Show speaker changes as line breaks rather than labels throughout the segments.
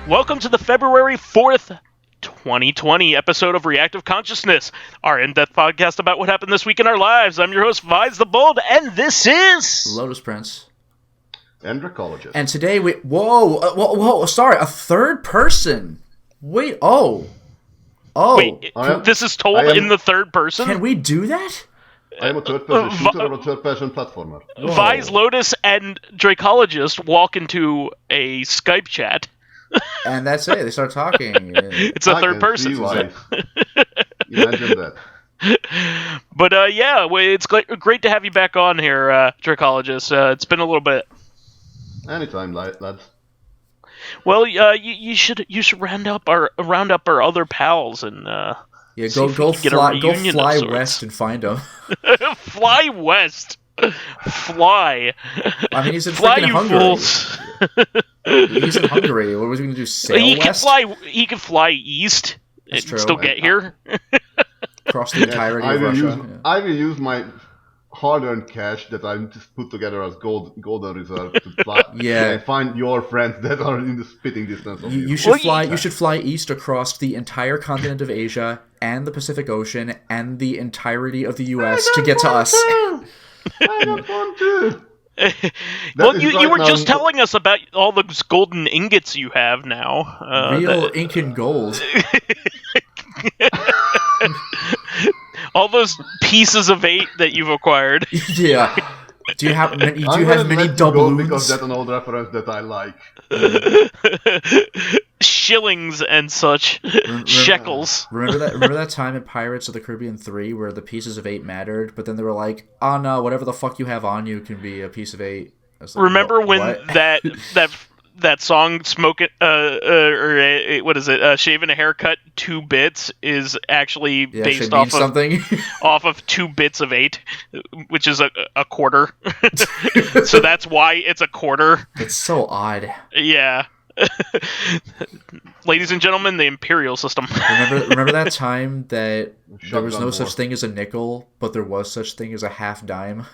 Welcome to the February 4th, 2020 episode of Reactive Consciousness, our in-depth podcast about what happened this week in our lives. I'm your host, vysethebold, and this is...
Lotus Prince.
And Dracologist.
And today we... Whoa, sorry, a third person. Wait, Wait,
this is told in the third person?
Can we do that?
I am a third-person shooter and a third-person platformer.
Vise, Lotus, and Dracologist walk into a Skype chat.
And that's it. They start talking.
It's a third person.
Imagine that.
But it's great to have you back on here, Dracologist. It's been a little bit.
Anytime, lads.
Well, you should round up our other pals and
go fly west and find them.
Fly west. Fly.
I mean, he's in
fly,
freaking
you
Hungary.
Fools.
He's in Hungary. What was he going to do? Sail west?
He can fly east and still get here.
Across the entirety of Russia.
I will use my hard-earned cash that I just put together as golden reserve to fly. And find your friends that are in the spitting distance of you.
You should fly east across the entire continent of Asia and the Pacific Ocean and the entirety of the U.S. to get to us.
I don't want to.
Well, you were just telling us about all those golden ingots you have now.
Real Incan gold.
All those pieces of 8 that you've acquired.
Yeah. Do you have many doubloons?
Because that's an old reference that I like.
Shillings and such. Shekels.
Remember that time in Pirates of the Caribbean 3 where the pieces of 8 mattered, but then they were like, oh no, whatever the fuck you have on you can be a piece of 8. Like,
remember when that song "Smoking" what is it? Shaving a haircut 2 bits is actually based off of 2 bits of 8, which is a quarter. So that's why it's a quarter.
It's so odd.
Yeah. Ladies and gentlemen, the imperial system.
Remember that time that there was no such thing as a nickel, but there was such thing as a half dime?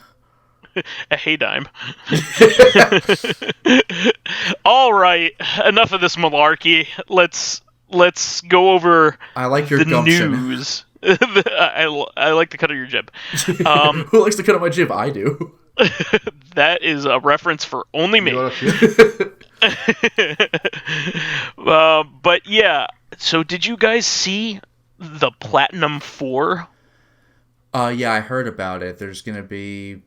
A hey dime. All right, enough of this malarkey. Let's go over.
I like your gumption.
News. I like the cut of your jib.
Who likes the cut of my jib? I do.
That is a reference for only me. But yeah, so did you guys see the Platinum 4?
Yeah, I heard about it. There's gonna be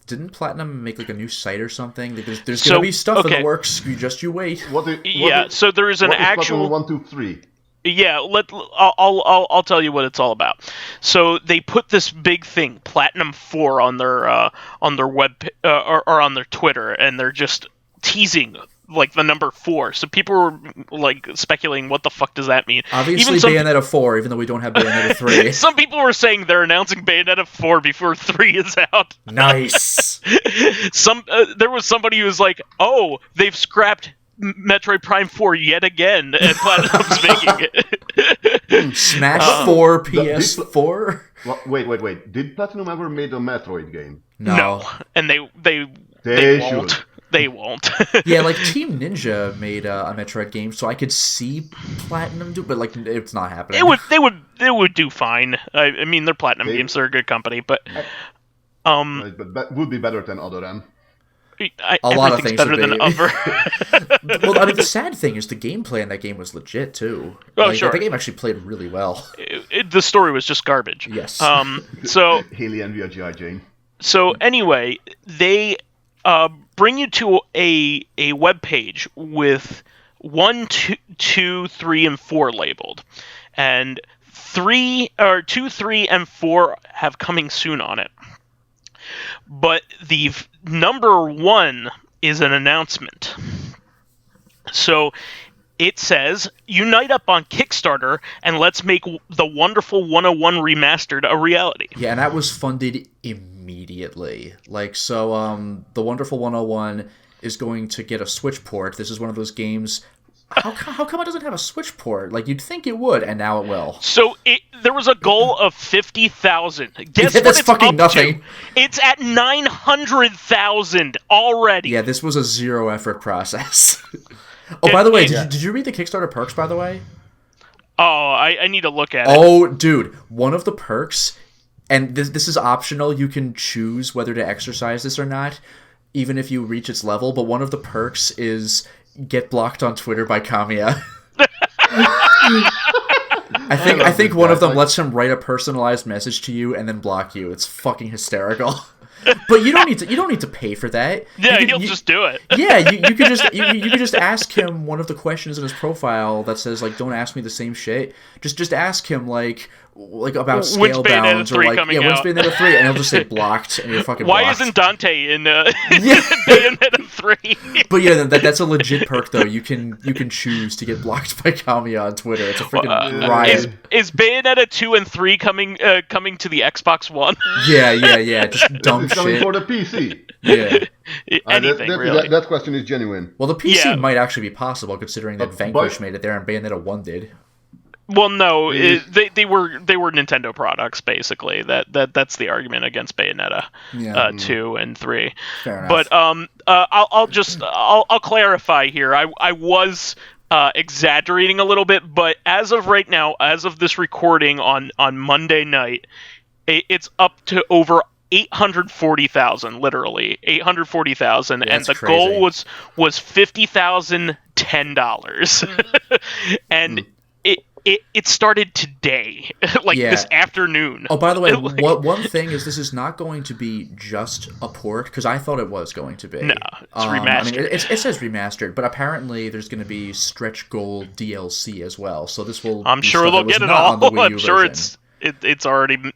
didn't Platinum make a new site or something? There's gonna be stuff in the works. You wait.
So there is an actual
1, 2, 3.
Yeah, I'll tell you what it's all about. So they put this big thing, Platinum 4, on their web or on their Twitter, and they're just teasing the number 4. So people were speculating, what the fuck does that mean?
Obviously, Bayonetta 4, even though we don't have Bayonetta 3.
Some people were saying they're announcing Bayonetta 4 before 3 is out.
Nice.
There was somebody who was like, "Oh, they've scrapped Metroid Prime 4 yet again, and Platinum's making it."
Smash 4 PS4?
Wait. Did Platinum ever made a Metroid game?
No. And they won't.
Should.
They won't.
Yeah, Team Ninja made a Metroid game, so I could see Platinum do, but it's not happening.
They would do fine. I mean, they're Platinum games; they're a good company, but
but that would be better than Other M.
A lot of things
better than Other.
Well, I mean, the sad thing is the gameplay in that game was legit too.
Oh, sure.
The game actually played really well.
The story was just garbage.
Yes.
So
Haley and G.I. Jane.
So anyway, they bring you to a web page with 1, 2, 3, and 4 labeled, and 2, 3, and 4 have coming soon on it. But the number 1 is an announcement. So it says, "Unite up on Kickstarter and let's make the Wonderful 101 Remastered a reality."
Yeah, and that was funded immediately. The Wonderful 101 is going to get a Switch port. This is one of those games. How come it doesn't have a Switch port? You'd think it would, and now it will.
So there was a goal of 50,000. Guess what
that's
it's
fucking
up
nothing.
To? It's at 900,000 already.
Yeah, this was a zero effort process. Oh, by the way, did you read the Kickstarter perks, by the way?
Oh, I need to look at it.
Oh, dude, one of the perks, and this is optional, you can choose whether to exercise this or not, even if you reach its level, but one of the perks is get blocked on Twitter by Kamiya. I think one of them lets him write a personalized message to you and then block you. It's fucking hysterical. But you don't need to pay for that.
Yeah, he'll just do it.
Yeah, you could just ask him one of the questions in his profile that says like, don't ask me the same shit. Just ask him like about scale bounds or like when's Bayonetta 3, and he'll just say blocked, and you're fucking blocked.
Why isn't Dante in Bayonetta 3?
But yeah, that's a legit perk though. You can choose to get blocked by Kamiya on Twitter. It's a freaking riot.
Is Bayonetta 2 and 3 coming to the Xbox One?
Yeah. Just dumb
it's
shit.
coming for the PC.
Yeah.
Anything really.
That question is genuine.
Well, the PC might actually be possible considering that Vanquish made it there and Bayonetta 1 did.
Well, no, they were Nintendo products basically. That's the argument against Bayonetta 2 and 3.
Fair enough.
But I'll clarify here. I was exaggerating a little bit, but as of right now, as of this recording on Monday night, it's up to over 840,000, literally 840,000, and the goal was $50,010, and it started today, this afternoon.
Oh, by the way, one thing is this is not going to be just a port, because I thought it was going to be.
No, it's remastered.
I mean, it says remastered, but apparently there's going to be stretch goal DLC as well. So this will.
I'm sure they'll get it all. I'm sure it's already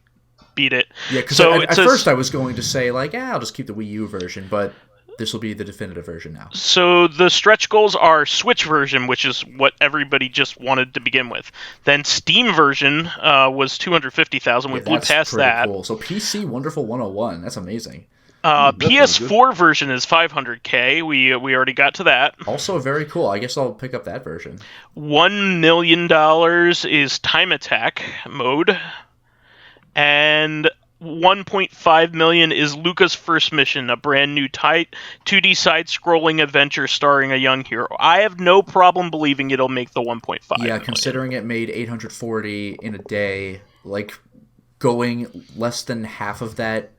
beat it.
Yeah, because at first I was going to say I'll just keep the Wii U version, but this will be the definitive version now.
So the stretch goals are Switch version, which is what everybody just wanted to begin with. Then Steam version was 250,000. We blew past that.
Cool. So PC Wonderful 101. That's amazing.
PS4 version is 500K. We already got to that.
Also very cool. I guess I'll pick up that version.
$1 million is Time Attack mode. And 1.5 million is Luca's First Mission, a brand new 2D side-scrolling adventure starring a young hero. I have no problem believing it'll make the 1.5 million.
Considering it made 840 in a day, going less than half of that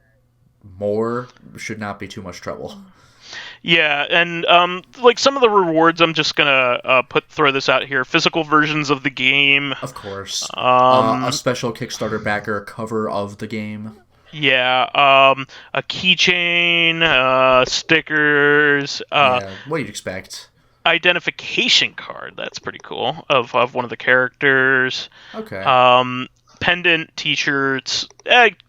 more should not be too much trouble.
Yeah, and some of the rewards, I'm just gonna throw this out here. Physical versions of the game,
of course. A special Kickstarter backer cover of the game.
Yeah, a keychain, stickers.
What do you expect?
Identification card. That's pretty cool. Of one of the characters.
Okay.
Pendant, T-shirts,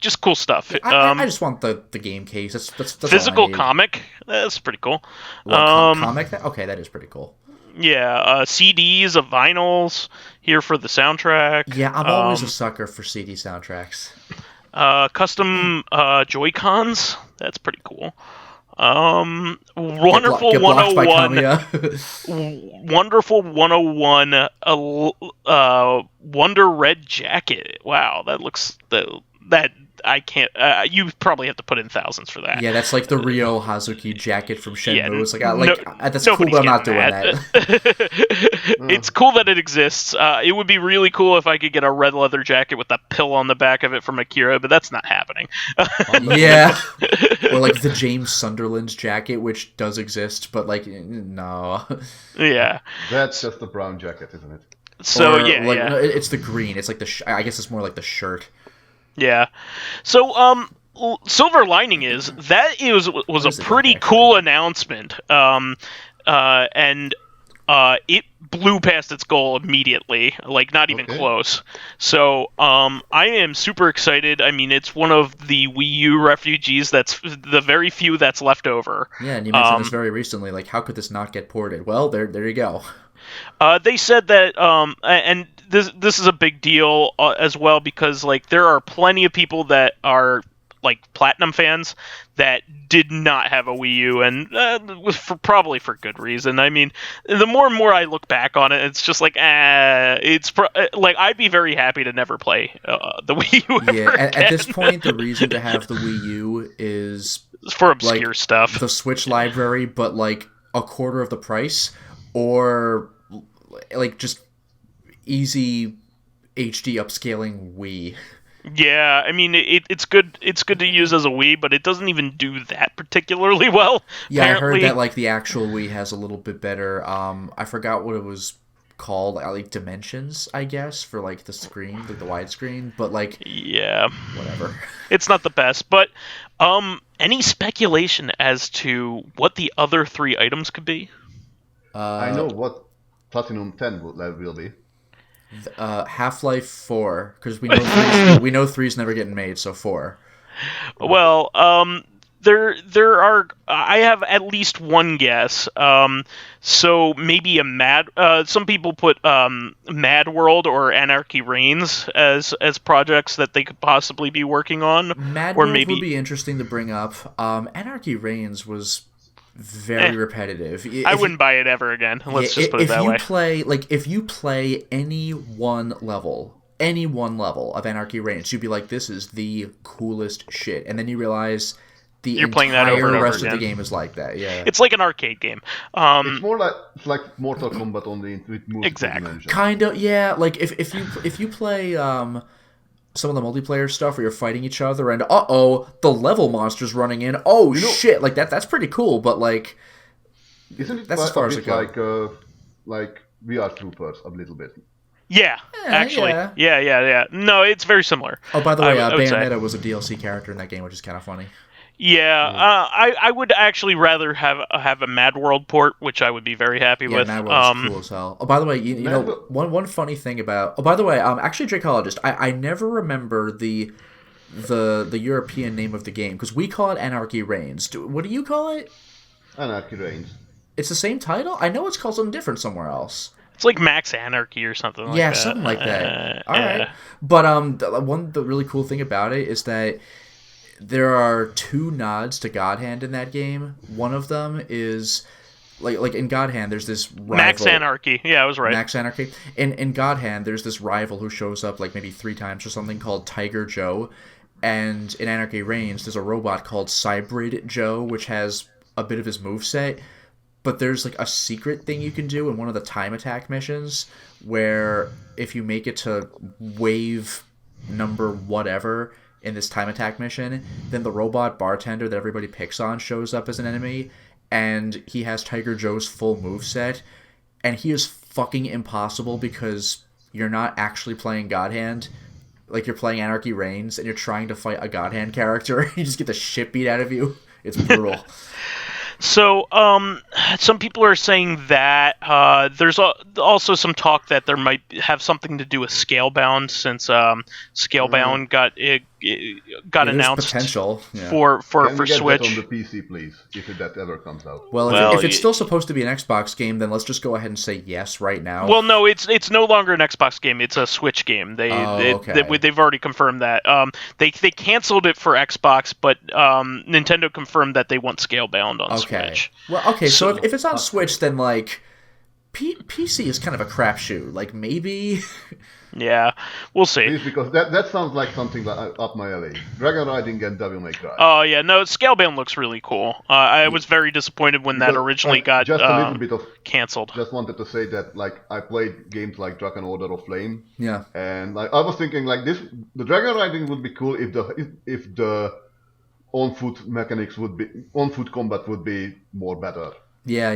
just cool stuff.
I just want the game case. That's
physical comic. That's pretty cool.
Comic? Okay, that is pretty cool.
Yeah, CDs of vinyls here for the soundtrack.
Yeah, I'm always a sucker for CD soundtracks.
Custom Joy-Cons. That's pretty cool. Wonderful 101. Wonderful 101. Wonder Red jacket. Wow, that looks that I can't. You probably have to put in thousands for that.
Yeah, that's like the Ryo Hazuki jacket from Shenmue.
Yeah,
it's that's cool, but I'm not doing that.
It's cool that it exists. It would be really cool if I could get a red leather jacket with a pill on the back of it from Akira, but that's not happening.
Yeah, or the James Sunderland's jacket, which does exist, but no.
Yeah,
that's just the brown jacket, isn't it?
So
no, it's the green. It's I guess it's more like the shirt.
Yeah. So, silver lining is that was a pretty cool announcement. And it blew past its goal immediately, not even close. So, I am super excited. I mean, it's one of the Wii U refugees that's the very few that's left over.
Yeah, and you mentioned this very recently. How could this not get ported? Well, there you go.
They said that, and this is a big deal as well, because there are plenty of people that are Platinum fans that did not have a Wii U, and probably for good reason. I mean, the more and more I look back on it, it's just I'd be very happy to never play the Wii U ever again.
At this point, the reason to have the Wii U is
for obscure stuff.
The Switch library, but a quarter of the price. or like just easy HD upscaling Wii.
Yeah, I mean it's good. It's good to use as a Wii, but it doesn't even do that particularly well.
Yeah,
apparently.
I heard that like the actual Wii has a little bit better. I forgot what it was called, like dimensions, I guess, for like the screen, like the widescreen. But like,
yeah,
whatever.
It's not the best. But any speculation as to what the other 3 items could be?
I know what Platinum 10 will be.
Half-Life 4, because we know 3's never getting made, so 4.
Well, there are. I have at least one guess. So maybe a Mad. Some people put Mad World or Anarchy Reigns as projects that they could possibly be working on.
Mad
or
World
maybe
would be interesting to bring up. Anarchy Reigns was very repetitive.
I wouldn't buy it ever again. Let's just put it that way.
If you play any one level of Anarchy Reigns, you'd be like, this is the coolest shit. And then you realize
You're playing that over and over
rest
again.
of the game is like that. Yeah,
It's like an arcade game.
It's more like Mortal Kombat only with multiple dimensions.
Kind of, yeah. Like if you play some of the multiplayer stuff where you're fighting each other and the level monster's running in. Oh shit! Like that's pretty cool. But like,
isn't it
that's as far as it goes.
Like VR Troopers a little bit?
Yeah, actually. Yeah. No, it's very similar.
Oh, by the way, Bayonetta was a DLC character in that game, which is kind of funny.
Yeah, I would actually rather have a Mad World port, which I would be very happy with.
Yeah, Mad World is cool as hell. Oh, by the way, you know one funny thing about. Oh, by the way, actually, Dracologist, I never remember the European name of the game because we call it Anarchy Reigns. What do you call it?
Anarchy Reigns.
It's the same title. I know it's called something different somewhere else.
It's like Max Anarchy or something like that.
Yeah, something like that. All right, but the really cool thing about it is that there are 2 nods to God Hand in that game. One of them is like in God Hand, there's this rival.
Max Anarchy. Yeah, I was right.
Max Anarchy. In God Hand, there's this rival who shows up like maybe 3 times or something called Tiger Joe. And in Anarchy Reigns, there's a robot called Cybrid Joe, which has a bit of his moveset. But there's like a secret thing you can do in one of the time attack missions where if you make it to wave number whatever in this time attack mission, then the robot bartender that everybody picks on shows up as an enemy, and he has Tiger Joe's full moveset, and he is fucking impossible because you're not actually playing God Hand. Like, you're playing Anarchy Reigns, and you're trying to fight a God Hand character, you just get the shit beat out of you. It's brutal.
So, some people are saying that there's also some talk that there might have something to do with Scalebound, since Scalebound got announced
potential
for
Can we get
Switch.
that on the PC, please, if that ever comes out.
Well, if it's still supposed to be an Xbox game, then let's just go ahead and say yes right now.
Well, no, it's no longer an Xbox game; it's a Switch game. They've already confirmed that. They canceled it for Xbox, but Nintendo confirmed that they want Scalebound on Switch.
Well, okay, so if it's on Switch, then like PC is kind of a crapshoot. Like maybe.
Yeah, we'll see.
Please, because that sounds like something up my alley. Dragon Riding and Devil May Cry.
Oh yeah, no, Scalebound looks really cool. I was very disappointed when that originally got
just a little bit of
canceled.
Just wanted to say that like I played games like Dragon Order of Flame.
Yeah.
And like I was thinking like the Dragon Riding would be cool if the on foot mechanics on foot combat would be more better.
Yeah.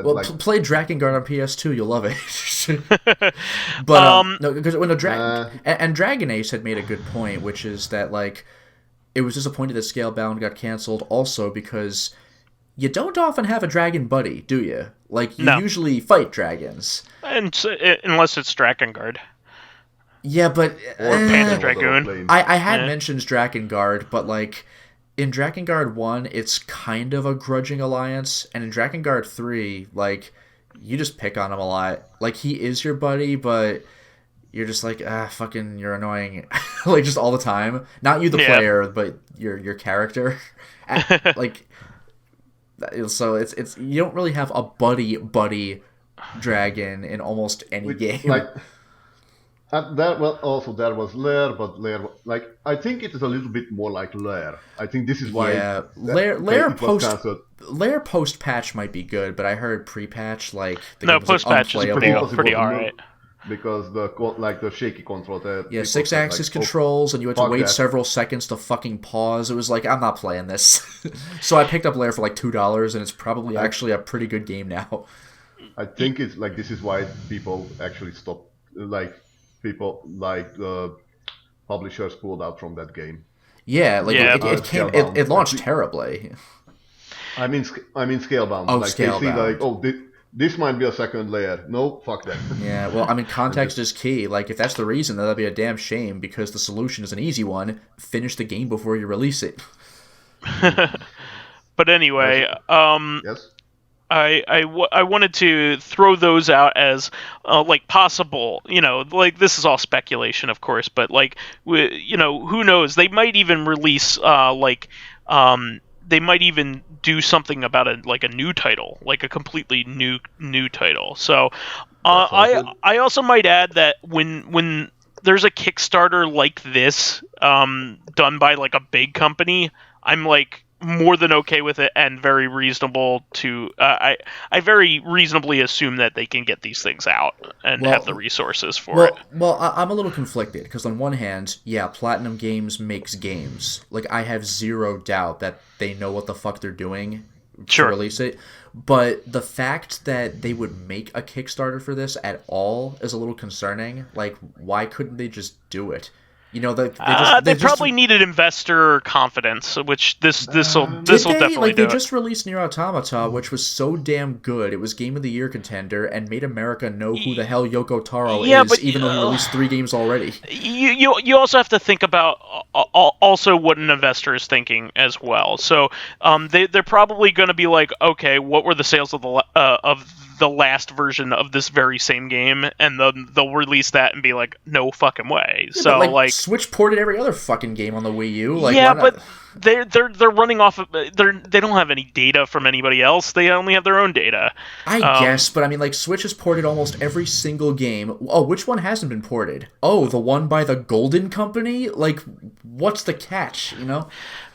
Well, play Drakengard on PS2, you'll love it. But no, because when and Dragon Ace had made a good point, which is that like it was disappointed that Scalebound got canceled, also because you don't often have a dragon buddy, do you? Like you usually fight dragons,
and unless it's Drakengard.
Yeah, but
or Panzer Dragoon.
I had mentioned Drakengard, but like. In Drakengard 1, it's kind of a grudging alliance, and in Drakengard 3, like, you just pick on him a lot. Like, he is your buddy, but you're just like, fucking, you're annoying. Like, just all the time. Not you, the player, but your character. Like, so it's you don't really have a buddy dragon in almost any game.
And that well, also there was Lair, but Lair, like I think it is a little bit more like Lair. I think this is why
Yeah,
it was cancelled.
Lair post patch might be good, but I heard pre patch like the
No,
game was like
post patch is
unplayable.
pretty alright.
Because the shaky control that
Yeah,
people
six
said,
axis
like,
controls, and you had to
fuck
wait
that.
several seconds to fucking pause. It was like, I'm not playing this. So I picked up Lair for like $2, and it's probably actually a pretty good game now.
I think it's like this is why people actually stopped. Like people like the publishers pulled out from that game.
Yeah, like
Yeah.
it launched terribly.
I mean Scalebound.
Oh,
like they see
Scalebound.
like this might be a second layer. No, fuck that.
Yeah, well, I mean, context is key. Like, if that's the reason, that'd be a damn shame, because the solution is an easy one. Finish the game before you release it.
But anyway,
Yes.
I wanted to throw those out as like possible, like this is all speculation, of course, but like who knows? They might even release they might even do something about a new title, like a completely new title. So I also might add that when there's a Kickstarter like this done by like a big company, I'm like more than okay with it, and very reasonable to I very reasonably assume that they can get these things out and have the resources for it.
Well, I'm a little conflicted, because on one hand, yeah, Platinum Games makes games. Like, I have zero doubt that they know what the fuck they're doing to release it. But the fact that they would make a Kickstarter for this at all is a little concerning. Like, why couldn't they just do it?
They probably needed investor confidence, which this will definitely
like
do.
They just released Nier Automata, which was so damn good. It was Game of the Year contender and made America know who the hell Yoko Taro is,
but,
even though he released 3 games already.
You also have to think about also what an investor is thinking as well. So they're probably going to be like, okay, what were the sales of the last version of this very same game, and then they'll release that and be like, no fucking way.
Yeah,
so
like Switch ported every other fucking game on the Wii U. Like,
yeah, but they're running off of they don't have any data from anybody else. They only have their own data.
I guess, but I mean, like, Switch has ported almost every single game. Oh, which one hasn't been ported? Oh, the one by the Golden Company? Like, what's the catch,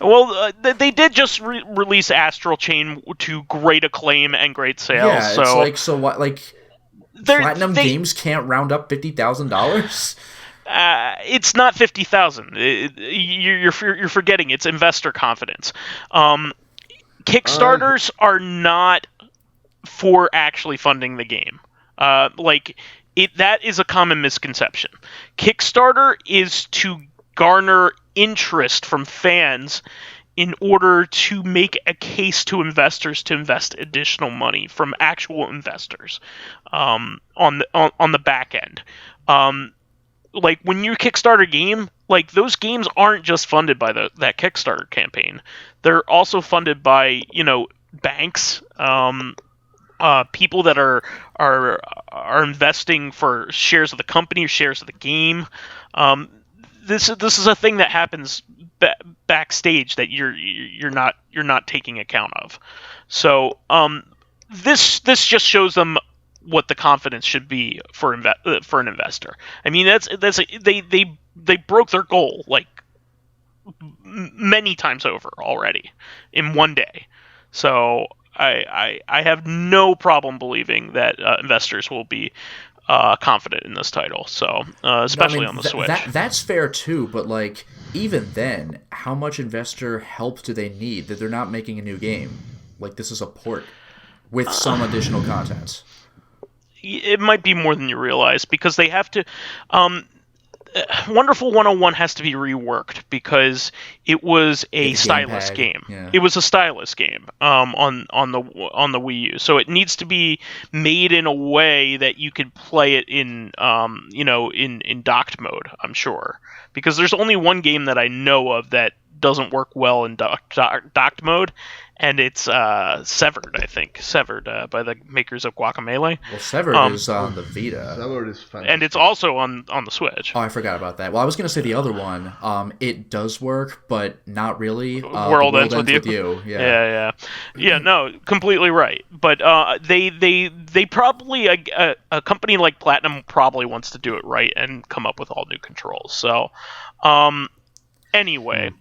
Well, they did just release Astral Chain to great acclaim and great sales.
Yeah,
so
it's like, so what, like, Platinum Games can't round up $50,000?
It's not 50,000. You're forgetting. It's investor confidence. Kickstarters are not for actually funding the game. That is a common misconception. Kickstarter is to garner interest from fans in order to make a case to investors to invest additional money from actual investors on the back end. Like, when you Kickstarter a game, like, those games aren't just funded by that Kickstarter campaign. They're also funded by, banks, people that are investing for shares of the company or shares of the game. This is a thing that happens backstage that you're not taking account of. So this just shows them what the confidence should be for an investor. I mean, they broke their goal like many times over already in one day. So I have no problem believing that investors will be confident in this title. So especially on the Switch.
That's fair too, but like, even then, how much investor help do they need that they're not making a new game? Like, this is a port with some additional content.
It might be more than you realize, because they have to. Wonderful 101 has to be reworked because it was a stylus game.
Yeah.
It was a stylus game on the Wii U. So it needs to be made in a way that you could play it in in docked mode, I'm sure. Because there's only one game that I know of that doesn't work well in docked mode, and it's severed. I think severed by the makers of Guacamelee.
Well, Severed is on the Vita.
Severed is fantastic.
And it's also on the Switch.
Oh, I forgot about that. Well, I was going to say the other one. It does work, but not really.
World Ends With
You.
Yeah. No, completely right. But they probably a company like Platinum probably wants to do it right and come up with all new controls. So, anyway,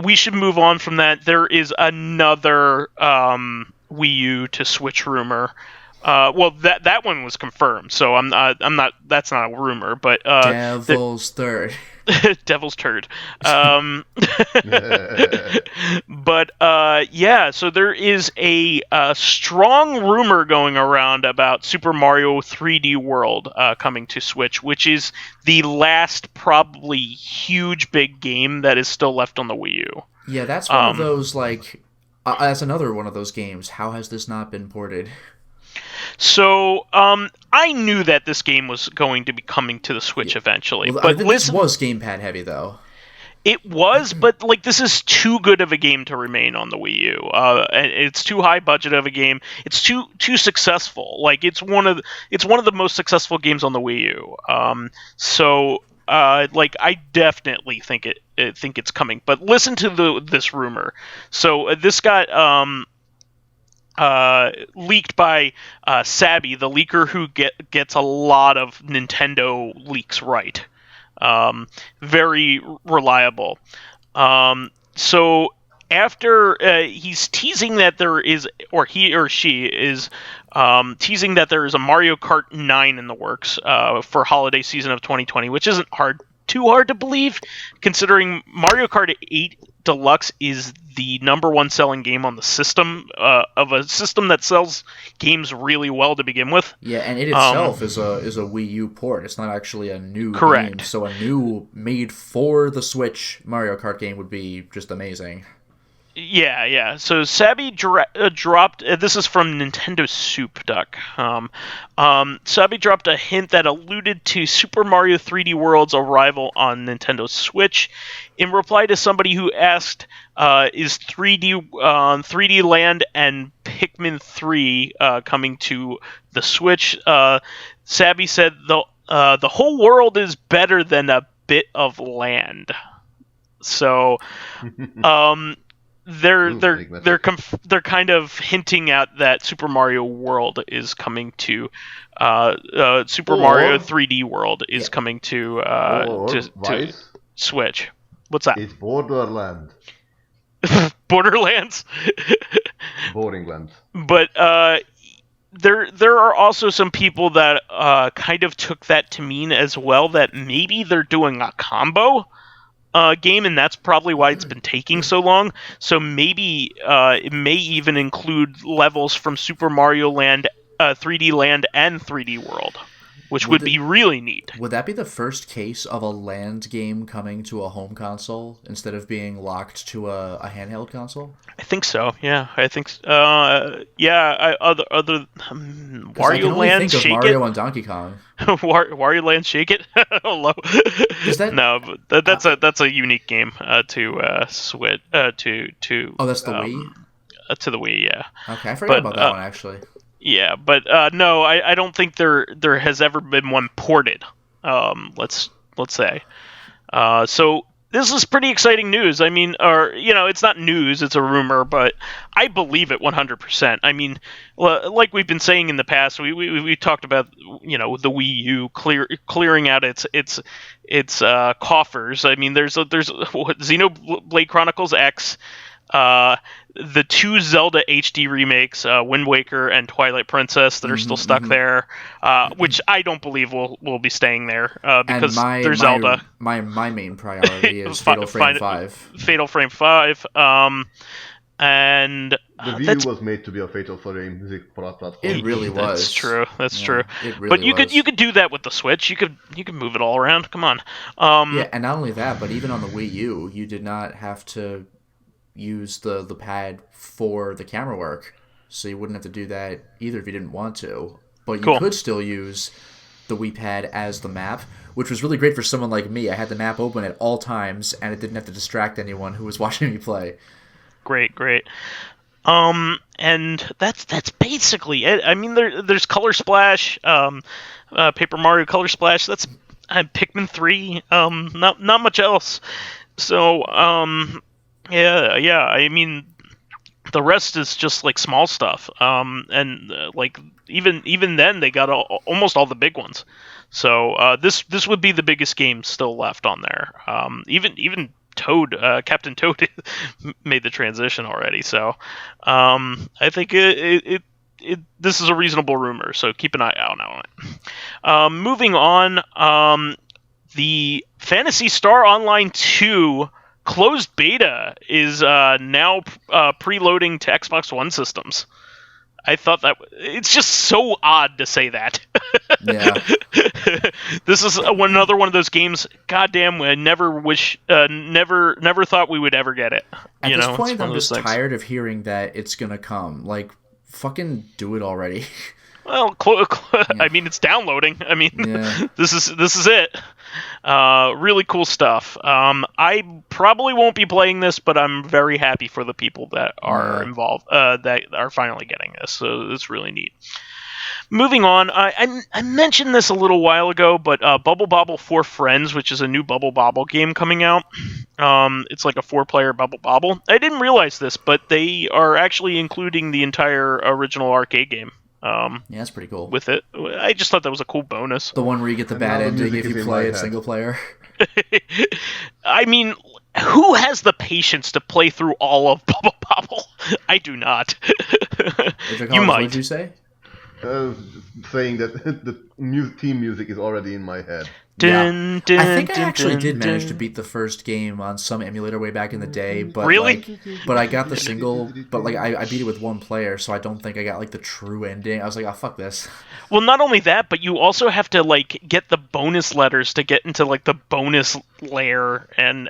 we should move on from that. There is another Wii U to Switch rumor. Well, that one was confirmed, so I'm not. That's not a rumor, but
Devil's Third.
Devil's Turd. But yeah, so there is a strong rumor going around about Super Mario 3D World coming to Switch, which is the last probably huge big game that is still left on the Wii U.
Yeah, that's one of those that's another one of those games. How has this not been ported?
So, I knew that this game was going to be coming to the Switch eventually.
Well,
but
this was gamepad heavy, though.
It was, but this is too good of a game to remain on the Wii U. And it's too high budget of a game. It's too successful. It's one of the most successful games on the Wii U. I definitely think it's coming. But listen to this rumor. So this got leaked by Sabby, the leaker who gets a lot of Nintendo leaks right. Very reliable. So after he's teasing that there is, or he or she is teasing that there is a Mario Kart 9 in the works for holiday season of 2020, which isn't too hard to believe, considering Mario Kart 8 Deluxe is the #1 selling game on the system, of a system that sells games really well to begin with.
Yeah, and it itself is a Wii U port. It's not actually a new game. So a new made for the Switch Mario Kart game would be just amazing.
Yeah. So Sabby dropped. This is from NintendoSoup.com. Sabby dropped a hint that alluded to Super Mario 3D World's arrival on Nintendo Switch. In reply to somebody who asked, "Is 3D Land and Pikmin 3 coming to the Switch?" Sabby said, "The whole world is better than a bit of land." So, they're kind of hinting at that Super Mario World is coming to Mario 3D World is coming to Switch. What's that?
It's Borderland.
Borderlands.
Boringland.
But there are also some people that kind of took that to mean as well that maybe they're doing a combo game, and that's probably why it's been taking so long. So maybe it may even include levels from Super Mario Land, 3D Land, and 3D World, which would be really neat.
Would that be the first case of a land game coming to a home console instead of being locked to a handheld console?
I think so. Yeah, I think. Other Wario Land,
think of
Shake
Mario
It.
And Donkey Kong.
Wario Land, Shake It. Hello.
Is that
no? But that's a unique game to Switch to.
Oh, that's the Wii.
To the Wii, yeah.
Okay, I forgot about that one actually.
Yeah, but no, I don't think there has ever been one ported. Let's say. So this is pretty exciting news. I mean, it's not news; it's a rumor, but I believe it 100%. I mean, like we've been saying in the past, we talked about the Wii U clearing out its coffers. I mean, there's Xenoblade Chronicles X. The 2 Zelda HD remakes, Wind Waker and Twilight Princess, that are still stuck there, which I don't believe will be staying there because they're Zelda.
My main priority is Fatal Frame 5.
Fatal Frame 5, and
the Wii U was made to be a Fatal Frame music platform.
It really was.
That's true.
It really
but you
was.
could do that with the Switch. You could move it all around. Come on.
Yeah, and not only that, but even on the Wii U, you did not have to use the pad for the camera work, so you wouldn't have to do that either if you didn't want to. But you could still use the the Wii Pad as the map, which was really great for someone like me. I had the map open at all times, and it didn't have to distract anyone who was watching me play.
Great. And that's basically it. I mean, there's Color Splash, Paper Mario Color Splash. That's Pikmin 3. Not much else. So, yeah. I mean, the rest is just like small stuff. Like even then they got almost all the big ones. So this would be the biggest game still left on there. Even Toad, Captain Toad, made the transition already. So I think this is a reasonable rumor. So keep an eye out on it. Moving on, the Phantasy Star Online 2 closed beta is now preloading to Xbox One systems. I thought that it's just so odd to say that.
Yeah.
This is another one of those games. Goddamn, I never thought we would ever get it.
At this point, I'm just tired of hearing that it's gonna come. Like, fucking do it already.
Well, I mean, it's downloading. I mean,
yeah.
This is it. Really cool stuff. I probably won't be playing this, but I'm very happy for the people that are involved, that are finally getting this. So it's really neat. Moving on, I mentioned this a little while ago, but Bubble Bobble for Friends, which is a new Bubble Bobble game coming out. It's like a 4-player Bubble Bobble. I didn't realize this, but they are actually including the entire original arcade game.
Yeah, that's pretty cool.
With it, I just thought that was a cool bonus.
The one where you get the bad ending if you play it single player.
I mean, who has the patience to play through all of Bubble Bobble? I do not. You might.
What did you say?
Saying that the theme music is already in my head.
I think I actually did manage to beat the first game on some emulator way back in the day, but
really?
But I got the single, but like I beat it with one player, so I don't think I got like the true ending. I was like, oh fuck this.
Well, not only that, but you also have to like get the bonus letters to get into like the bonus layer and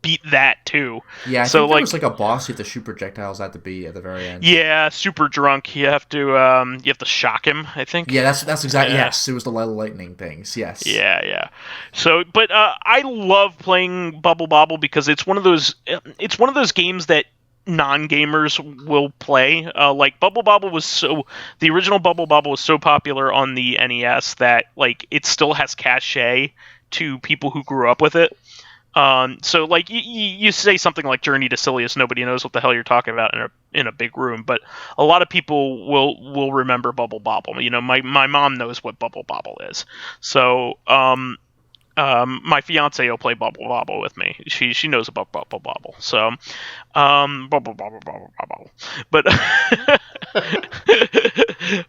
beat that too.
Yeah, I think there was like a boss you have to shoot projectiles at the very end.
Yeah, super drunk. You have to shock him, I think.
Yeah, that's exactly. Yeah. Yes, it was the lightning things. Yes.
Yeah. So, but I love playing Bubble Bobble because it's one of those games that non-gamers will play. Like Bubble Bobble the original Bubble Bobble was so popular on the NES that like it still has cachet to people who grew up with it. So like you say something like Journey to Silius, nobody knows what the hell you're talking about in a big room, but a lot of people will remember Bubble Bobble. You know, my mom knows what Bubble Bobble is. So my fiance will play Bubble Bobble with me. She knows about Bubble Bobble. So Bubble Bobble.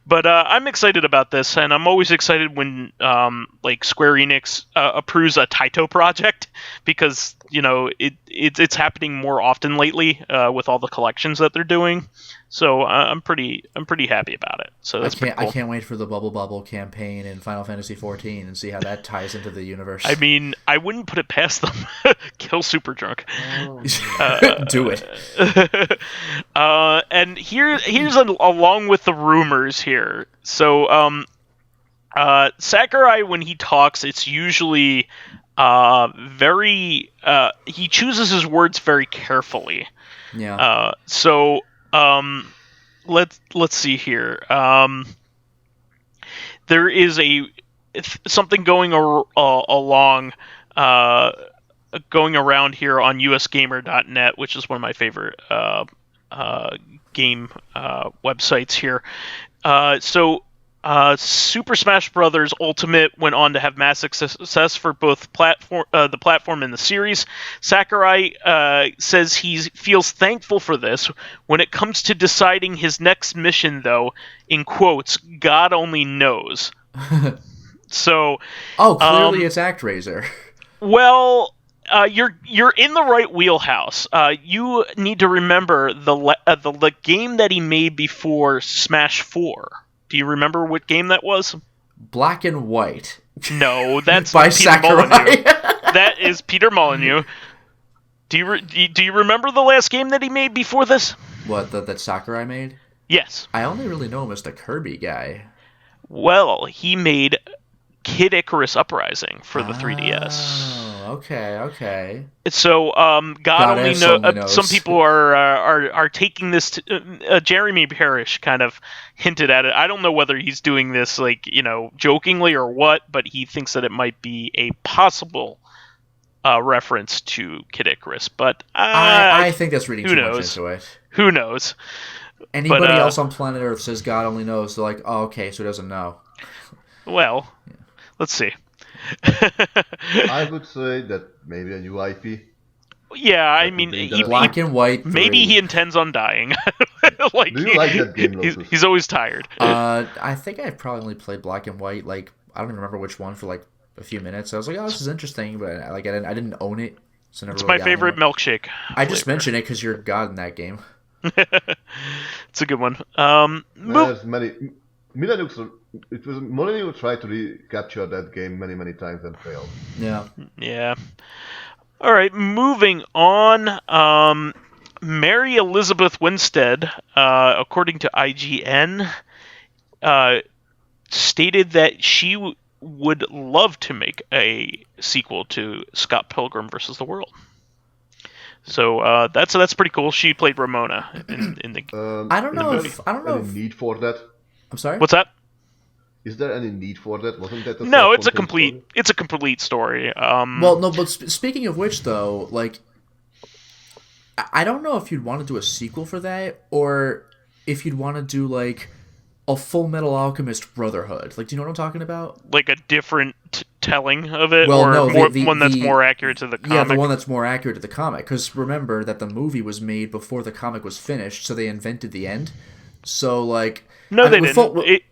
But I'm excited about this, and I'm always excited when like Square Enix approves a Taito project, because you know it's happening more often lately with all the collections that they're doing. So I'm pretty happy about it. So that's pretty cool.
I can't wait for the Bubble Bobble campaign in Final Fantasy XIV and see how that ties into the universe.
I mean, I wouldn't put it past them. Kill Super Drunk.
Do it.
And here's along with the rumors here. So Sakurai, when he talks, it's usually very he chooses his words very carefully.
Yeah.
So let's see here. There is something going along going around here on usgamer.net, which is one of my favorite game websites here. So Super Smash Bros. Ultimate went on to have massive success for both the platform and the series. Sakurai says he feels thankful for this. When it comes to deciding his next mission, though, in quotes, God only knows. So,
clearly it's ActRaiser.
Well, you're in the right wheelhouse. You need to remember the game that he made before Smash 4. Do you remember what game that was?
Black and White.
No, that's
by
Peter
Sakurai.
Molyneux. That is Peter Molyneux. Do you remember the last game that he made before this?
What, that Sakurai made?
Yes.
I only really know him as the Kirby guy.
Well, he made Kid Icarus Uprising for the 3DS.
Oh, okay.
So, God only
knows.
some people are taking this. Jeremy Parrish kind of hinted at it. I don't know whether he's doing this jokingly or what, but he thinks that it might be a possible reference to Kid Icarus. But
I think that's reading too much into it.
Who knows?
Anybody else on planet Earth says God only knows. They're like, oh, okay, so he doesn't know.
Well, let's see.
I would say that maybe a new IP.
Yeah, I mean,
Black and White 3.
Maybe he intends on dying.
Do you like that game, Lotus?
He's always tired.
I think I probably only played Black and White. Like, I don't even remember which one for like a few minutes. I was like, oh, this is interesting, but I didn't own it. So never
it's
really
my favorite milkshake.
I just mentioned it because you're God in that game.
It's a good one.
There's many. Molyneux tried to recapture that game many times and failed.
Yeah. All right, moving on. Mary Elizabeth Winstead, according to IGN, stated that she would love to make a sequel to Scott Pilgrim vs. the World. So that's pretty cool. She played Ramona in the.
I don't know if
any need for that.
I'm sorry.
What's that?
Is there any need for that? Wasn't that
no? It's a complete story.
Well, no, but speaking of which, though, like, I don't know if you'd want to do a sequel for that, or if you'd want to do like a Full Metal Alchemist Brotherhood. Like, do you know what I'm talking about?
Like a different telling of it,
well,
or
no,
one that's more accurate to the comic?
Yeah, the one that's more accurate to the comic. Because remember that the movie was made before the comic was finished, so they invented the end. So, like...
No, they didn't.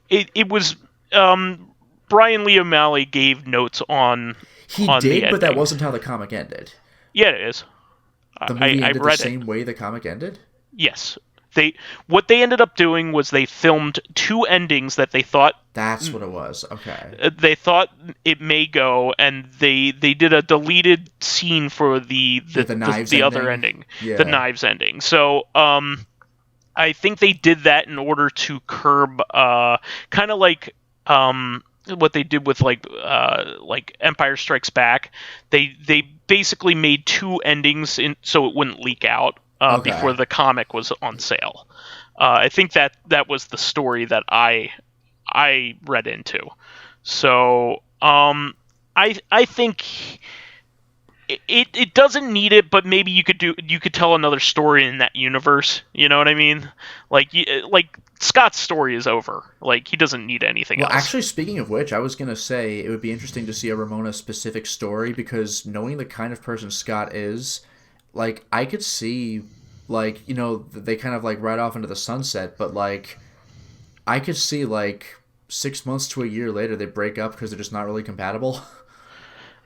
It was... Brian Lee O'Malley gave notes on
He
on
did,
the
but that
ending.
wasn't how the comic ended.
Yeah, it is.
The movie ended
read
the same way the comic ended?
Yes. What they ended up doing was they filmed two endings that they thought...
That's what it was. Okay.
They thought it may go, and they did a deleted scene for the other ending,
Yeah.
the knives ending. So I think they did that in order to curb kind of like what they did with like Empire Strikes Back. They basically made two endings so it wouldn't leak out before the comic was on sale. I think that was the story that I read into. So I think it doesn't need it, but maybe you could tell another story in that universe. You know what I mean? Like Scott's story is over. Like, he doesn't need anything else.
Well, actually, speaking of which, I was going to say it would be interesting to see a Ramona-specific story, because knowing the kind of person Scott is, like, I could see, like, you know, they kind of, like, ride off into the sunset, but, like, I could see, like, 6 months to a year later they break up because they're just not really compatible.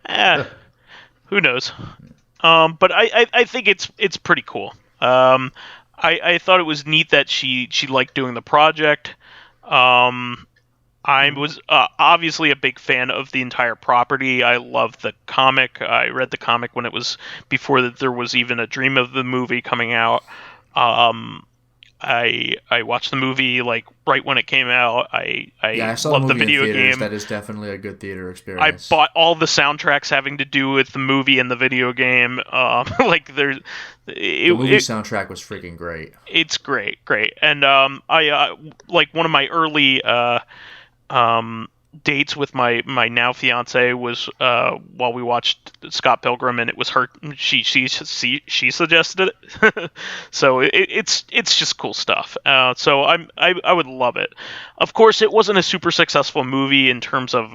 Who knows? But I think it's pretty cool. I thought it was neat that she liked doing the project. I was obviously a big fan of the entire property. I loved the comic. I read the comic when it was before there was even a dream of the movie coming out. I watched the movie like right when it came out. I
saw
loved
the
video
movie in theaters.
game.
That is definitely a good theater experience.
I bought all the soundtracks having to do with the movie and the video game. Like the
movie soundtrack was freaking great.
It's great. And I like one of my early dates with my now fiance was while we watched Scott Pilgrim, and it was her. She suggested it, so it's just cool stuff. So I would love it. Of course, it wasn't a super successful movie in terms of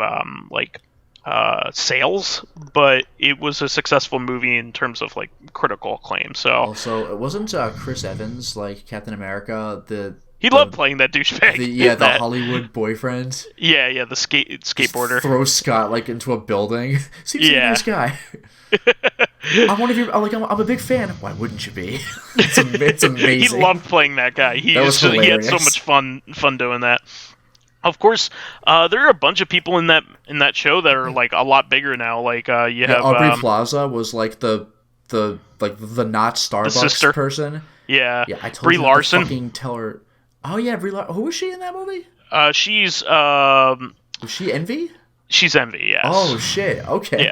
sales, but it was a successful movie in terms of like critical acclaim. So
also, it wasn't Chris Evans, like Captain America,
he loved playing that douchebag.
The Hollywood boyfriend.
Yeah, the skateboarder.
Throws Scott like into a building. Seems like a nice guy. I'm a big fan. Why wouldn't you be? It's amazing.
He loved playing that guy. He had so much fun doing that. Of course, there are a bunch of people in that show that are like a lot bigger now. Like you have
Aubrey Plaza was like the not Starbucks person.
Yeah.
I told
Brie
you
Larson.
To fucking tell her. Oh yeah, Brie Larson. Who was she in that movie?
She's
Was she Envy?
She's Envy, yes.
Oh shit! Okay.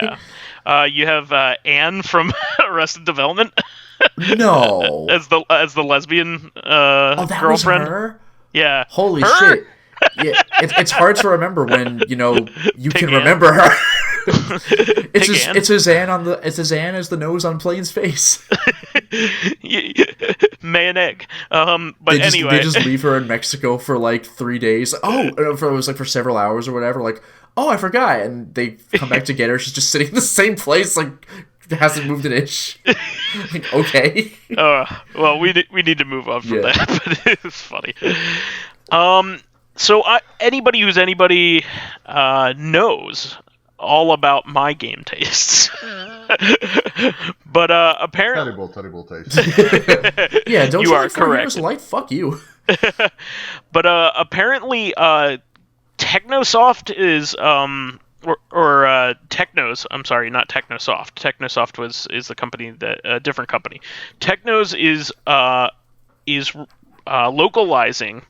Yeah. You have Anne from Arrested Development.
No.
as the lesbian
Oh, that was
girlfriend.
her?
Yeah.
Holy
Her?
shit. Yeah, it's hard to remember when, you
Pig
can
Ann.
remember her.
Pig Ann.
It's his Anne as the nose on Plane's face.
May and egg. But anyway.
They just leave her in Mexico for like 3 days. It was like for several hours or whatever. Like, oh, I forgot. And they come back to get her. She's just sitting in the same place, like, hasn't moved an inch. Like, okay.
Well, we need to move on from that, but it's funny. So anybody who's anybody knows all about my game tastes. But apparently...
Terrible taste.
Yeah, don't
you are
like 4
correct.
Years Light? Fuck you.
But apparently Technosoft is... or Technos, I'm sorry, not Technosoft. Technosoft is the company that... a different company. Technos is localizing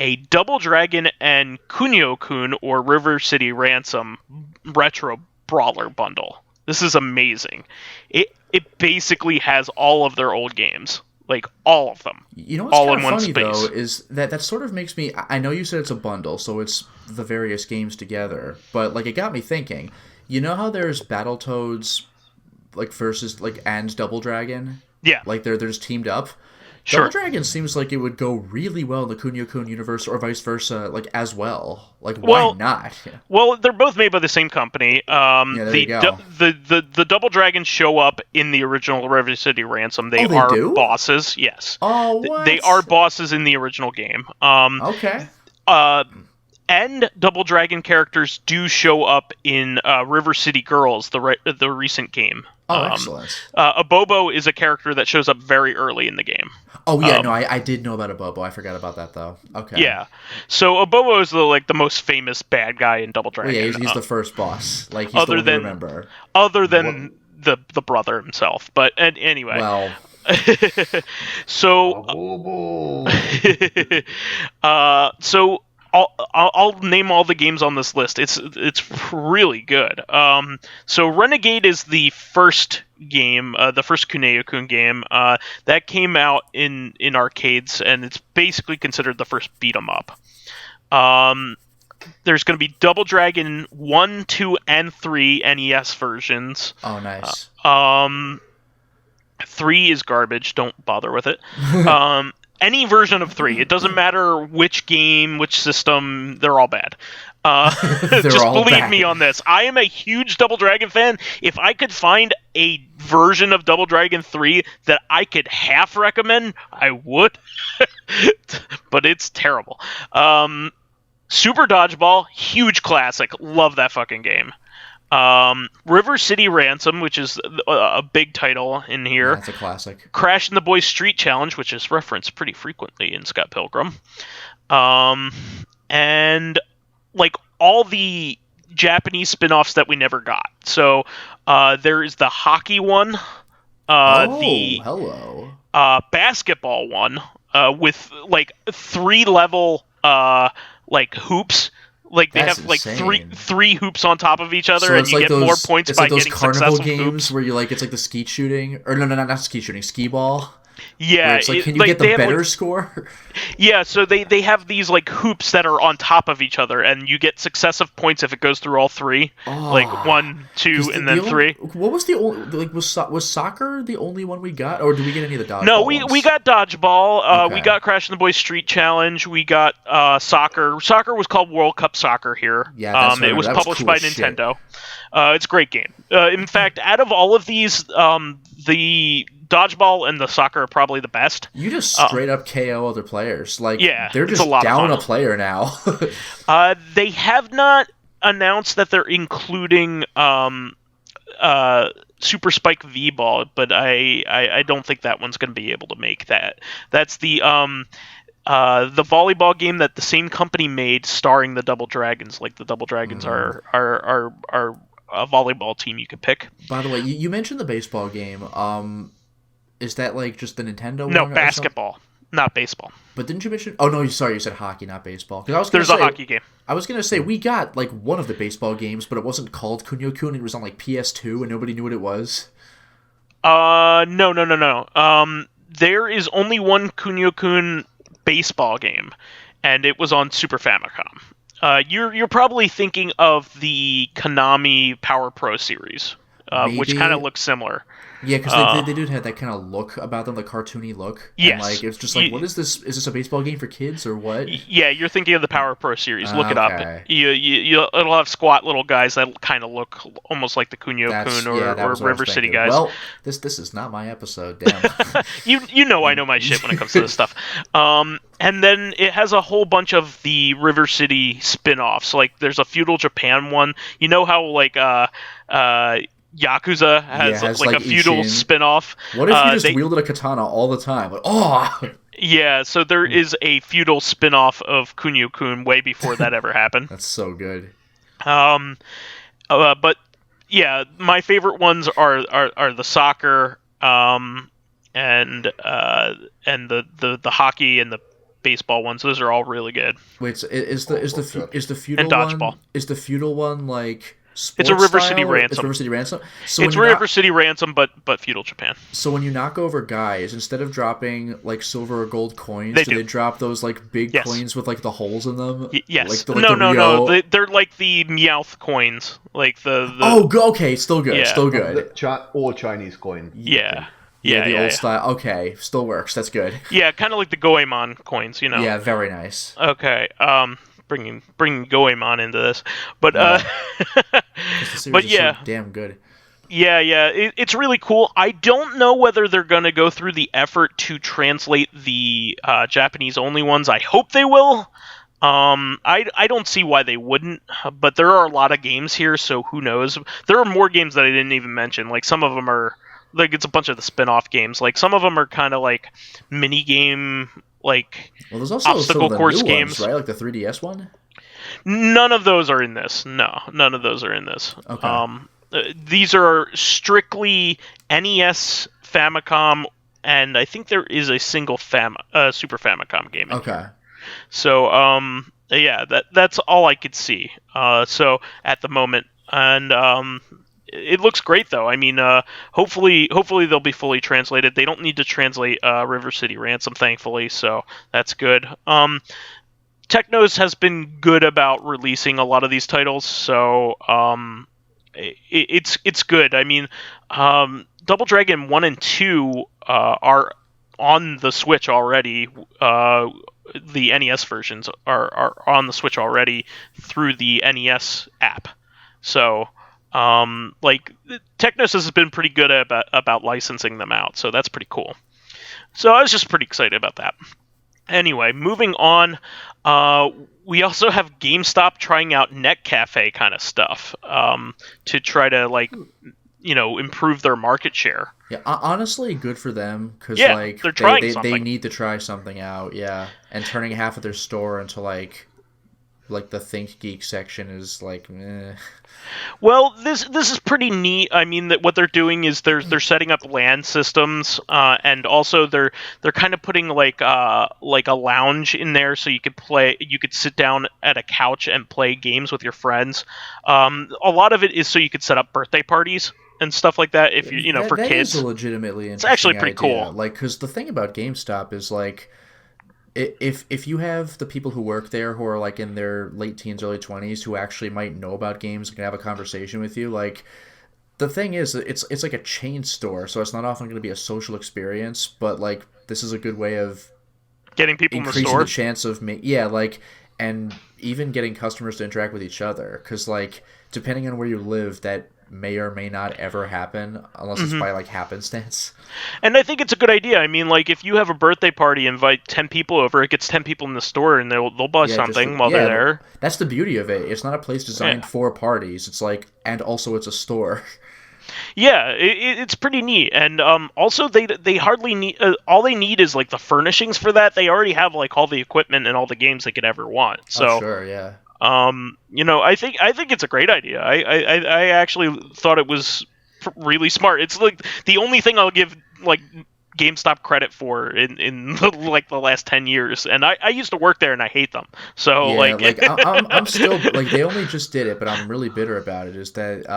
a Double Dragon and Kunio-kun or River City Ransom retro brawler bundle. This is amazing. It basically has all of their old games, like all of them.
You know what's
all
kind
in
of
one
funny
space.
though is that sort of makes me. I know you said it's a bundle, so it's the various games together. But like, it got me thinking. You know how there's Battletoads, like versus like and Double Dragon.
Yeah.
Like they're just teamed up.
Sure.
Double Dragon seems like it would go really well in the Kunio-kun universe, or vice versa, like as well. Like, why not?
Well, they're both made by the same company.
There you go.
The Double Dragons show up in the original River City Ransom. They are
do?
bosses. Yes.
Oh, what?
They are bosses in the original game.
Okay.
And Double Dragon characters do show up in River City Girls, the recent game.
Oh, excellent.
Abobo is a character that shows up very early in the game.
Oh, yeah, no, I did know about Abobo. I forgot about that, though. Okay.
Yeah. So Abobo is the most famous bad guy in Double Dragon.
Well, yeah, he's the first boss. Like, he's the one you remember.
Other than the brother himself. But anyway.
Well...
So... so... I'll name all the games on this list. It's really good. So Renegade is the first game, the first Kunio-kun game that came out in arcades, and it's basically considered the first beat 'em up. There's going to be Double Dragon 1, 2, and 3 NES versions.
Oh, nice.
3 is garbage. Don't bother with it. Any version of 3. It doesn't matter which game, which system, they're all bad. Just believe me on this. I am a huge Double Dragon fan. If I could find a version of Double Dragon 3 that I could half recommend, I would. But it's terrible. Super Dodgeball, huge classic. Love that fucking game. River City Ransom, which is a big title in here.
That's a classic.
Crash and the Boys Street Challenge, which is referenced pretty frequently in Scott Pilgrim. And like all the Japanese spin-offs that we never got. So there is the hockey one.
Hello.
Basketball one with like 3-level like hoops. Like they have like three hoops on top of each other,
so
and you get more points by getting successful hoops. It's like those carnival games where it's like the skeet shooting, or no, not skeet shooting, skee ball. Yeah,
it's like, can you get the better score?
Yeah, so they have these like hoops that are on top of each other, and you get successive points if it goes through all 3. Like 1, 2, and then 3.
What was the only was soccer the only one we got, or did we get any of the dodgeball?
No, we got dodgeball.
Okay.
We got Crash and the Boys Street Challenge. We got soccer. Soccer was called World Cup Soccer here.
Yeah, that's right.
It was
that
published
cool
by
as
Nintendo. It's a great game. In fact, out of all of these, the dodgeball and the soccer are probably the best.
You just straight up KO other players. Like,
yeah,
they're just down a player now.
They have not announced that they're including Super Spike V-Ball, but I don't think that one's going to be able to make that. That's the volleyball game that the same company made, starring the Double Dragons. Like the Double Dragons are a volleyball team you could pick.
By the way, you mentioned the baseball game. Is that like just the Nintendo one?
No, basketball. not baseball.
But didn't you mention? Oh no, sorry, you said hockey, not baseball. Because I was
There's a hockey game.
I was gonna say we got like one of the baseball games, but it wasn't called Kunio-kun. It was on like PS2, and nobody knew what it was.
No. There is only one Kunio-kun baseball game, and it was on Super Famicom. You're probably thinking of the Konami Power Pro series, which kind of looks similar.
Yeah, because they did have that kind of look about them, the cartoony look.
Yes.
And, like, it's just like, what is this? Is this a baseball game for kids or what?
Yeah, you're thinking of the Power Pro series. Look it up. It'll have squat little guys that kind of look almost like the Kunio-kun or River City guys.
Well, this is not my episode. Damn.
I know my shit when it comes to this stuff. And then it has a whole bunch of the River City spin-offs. Like, there's a Feudal Japan one. You know how, like, Yakuza has like a feudal spin-off.
What if you just wielded a katana all the time? Like, oh!
Yeah, so there is a feudal spin-off of Kunio-kun way before that ever happened.
That's so good.
But yeah, my favorite ones are the soccer, and the hockey and the baseball ones. Those are all really good.
Wait, is the feudal
and dodgeball
one? Is the feudal one like?
It's a River City Ransom.
It's River City Ransom. So
it's River City Ransom, but feudal Japan.
So when you knock over guys, instead of dropping like silver or gold coins, they drop those like big coins with like the holes in them?
Yes.
Like
no. They're like the Meowth coins, like the.
Oh, okay, still good. Yeah. Still good.
All Chinese coin.
Yeah.
The old style. Okay, still works. That's good.
Yeah, kind of like the Goemon coins,
Yeah, very nice.
Okay. Bringing Goemon into this, but but yeah,
so damn good.
Yeah, it's really cool. I don't know whether they're gonna go through the effort to translate the Japanese only ones. I hope they will. I don't see why they wouldn't, but there are a lot of games here, so who knows? There are more games that I didn't even mention. Like some of them are like it's a bunch of the spin-off games. Like some of them are kind of like mini game. Like
there's also
obstacle course
games, right? Like the 3DS one.
None of those are in this. No, none of those are in this.
Okay.
These are strictly NES, Famicom, and I think there is a single Super Famicom game.
Okay.
So yeah, that's all I could see. So at the moment, and it looks great though. I mean, hopefully they'll be fully translated. They don't need to translate River City Ransom, thankfully, so that's good. Technos has been good about releasing a lot of these titles, so it's good. I mean, Double Dragon 1 and 2 are on the Switch already. The NES versions are on the Switch already through the NES app. So like Technos has been pretty good about licensing them out, so that's pretty cool. So I was just pretty excited about that. Anyway, moving on, we also have GameStop trying out Net Cafe kind of stuff to try to like improve their market share.
Yeah, honestly, good for them because like
they're trying
they need to try something out. Yeah, and turning half of their store into like the Think Geek section is like, meh.
Well, this is pretty neat. I mean, that what they're doing is they're setting up LAN systems, and also they're kind of putting like a lounge in there, so you could sit down at a couch and play games with your friends. A lot of it is so you could set up birthday parties and stuff like that. If for
that
kids,
is a legitimately interesting
it's actually pretty
idea.
cool.
Like, because the thing about GameStop is like, if you have the people who work there who are like in their late teens, early 20s who actually might know about games and can have a conversation with you, like the thing is it's like a chain store, so it's not often going to be a social experience, but like this is a good way of
getting people
increasing
in the store.
The chance of and even getting customers to interact with each other, because like depending on where you live, that may or may not ever happen unless it's by like happenstance.
And I think it's a good idea. I mean, like if you have a birthday party, invite 10 people over, it gets 10 people in the store and they'll buy something while they're there.
That's the beauty of it. It's not a place designed for parties. It's like, and also it's a store.
Yeah, it's pretty neat. And also they hardly need all they need is like the furnishings for that. They already have like all the equipment and all the games they could ever want. So
sure, yeah.
I think it's a great idea. I actually thought it was really smart. It's like the only thing I'll give like GameStop credit for in like the last 10 years, and I used to work there and I hate them. So
yeah, like I'm still like they only just did it, but I'm really bitter about it. Is that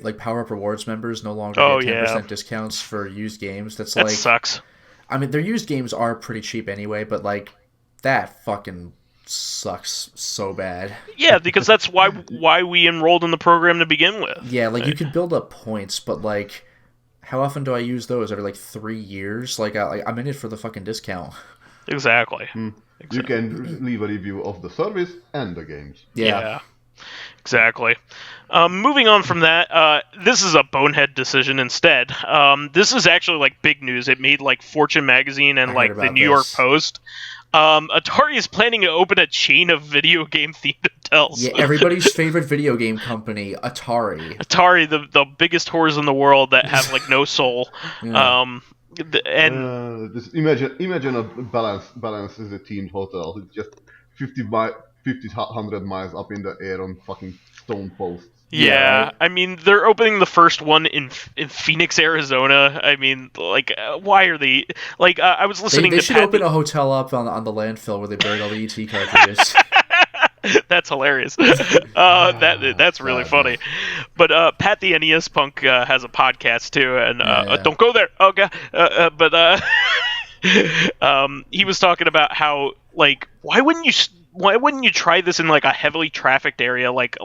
like Power Up Rewards members no longer get 10% discounts for used games? That like
sucks.
I mean, their used games are pretty cheap anyway, but like that fucking sucks so bad.
Yeah, because that's why we enrolled in the program to begin with.
Yeah, like you can build up points, but like how often do I use those? Every like 3 years? Like I'm in it for the fucking discount.
Exactly.
You can leave a review of the service and the games.
Yeah. Exactly. Moving on from that, this is a bonehead decision instead. This is actually like big news. It made like Fortune magazine and like the New York Post. Atari is planning to open a chain of video game themed hotels.
Yeah, everybody's favorite video game company, Atari.
Atari, the biggest whores in the world that have like no soul.
Yeah.
Just imagine a balance is a themed hotel. It's just 100 miles up in the air on fucking stone posts.
Yeah, I mean, they're opening the first one in Phoenix, Arizona. I mean, like, why are they... Like, I was listening to...
They should open a hotel up on the landfill where they buried all the ET cartridges.
That's hilarious. That's really funny. But Pat the NES Punk has a podcast, too, and don't go there. Oh, God. But he was talking about how, like, why wouldn't you try this in like a heavily trafficked area, like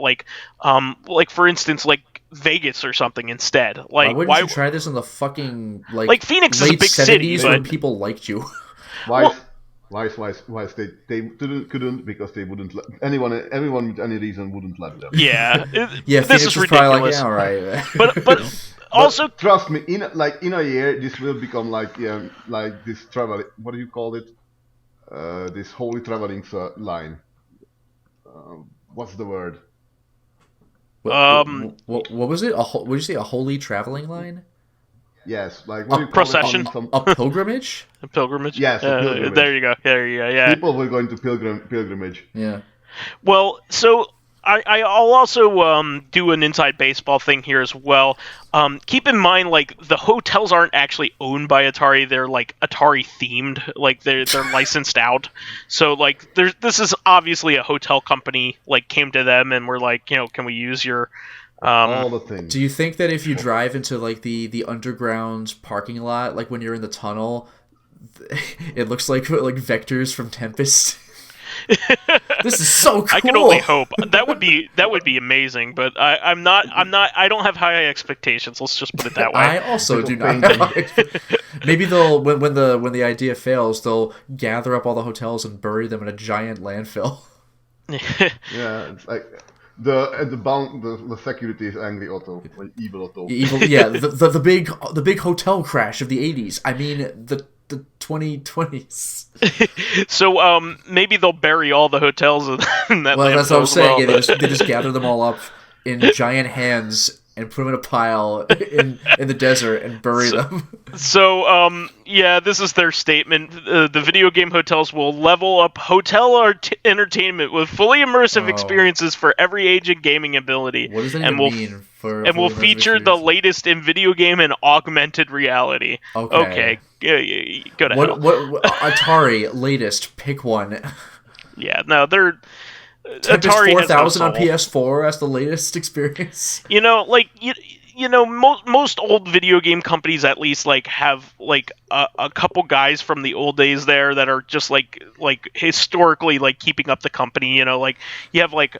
for instance, like Vegas or something instead? Like,
why wouldn't you try this in the fucking like
Phoenix
late
is a big
70s
city, but
when people liked you?
Why they couldn't because they wouldn't everyone with any reason wouldn't let them.
Yeah,
yeah.
This is ridiculous.
Probably like, yeah, all right.
but also,
trust me, in a year, this will become like this travel. What do you call it? This holy traveling line. What's the word?
What was it? Would you say a holy traveling line?
Yes, like
a procession,
a pilgrimage.
A pilgrimage.
Yes, a pilgrimage.
There you go. Yeah.
People were going to pilgrimage.
Yeah.
Well, so I'll also do an inside baseball thing here as well. Keep in mind, like, the hotels aren't actually owned by Atari. They're, like, Atari themed. Like, they're licensed out. So, like, this is obviously a hotel company, like, came to them and were like, can we use your...
all the things.
Do you think that if you drive into, like, the underground parking lot, like, when you're in the tunnel, it looks like vectors from Tempest? This is so cool.
I can only hope. That would be amazing, but I don't have high expectations. Let's just put it that way.
I also do not. Maybe they'll when the idea fails, they'll gather up all the hotels and bury them in a giant landfill.
Yeah, it's like the security is angry Otto, like evil Otto.
Yeah, the big hotel crash of the 80s. I mean the 2020s.
So maybe they'll bury all the hotels in that.
Well, that's what I'm saying.
Well.
Yeah, they just gather them all up in giant hands and put them in a pile in the desert and bury them.
So yeah, this is their statement. The video game hotels will level up hotel entertainment with fully immersive experiences for every age and gaming ability.
What does that even mean?
And will feature the latest in video game and augmented reality. Okay. Go to hell.
What Atari latest? Pick one.
Yeah, no, they're
Tempest
Atari
4000 on PS4 as the latest experience.
Most old video game companies at least like have like a couple guys from the old days there that are just like historically like keeping up the company. Like you have like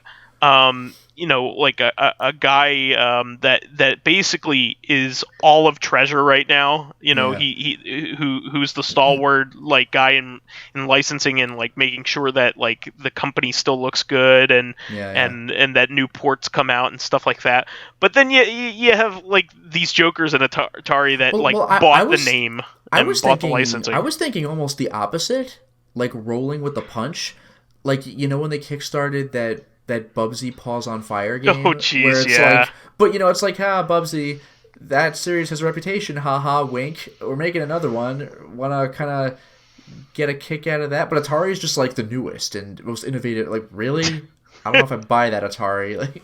like a guy that basically is all of Treasure right now. Who's the stalwart like guy in licensing and like making sure that like the company still looks good and that new ports come out and stuff like that. But then you have like these jokers in Atari that bought the name and bought the licensing.
I was thinking almost the opposite, like rolling with the punch. Like when they kickstarted that Bubsy Paws on Fire game.
Oh, jeez, yeah.
Like, but it's like, Bubsy, that series has a reputation, haha, wink. We're making another one. Wanna kind of get a kick out of that? But Atari is just like the newest and most innovative. Like, really? I don't know if I buy that Atari.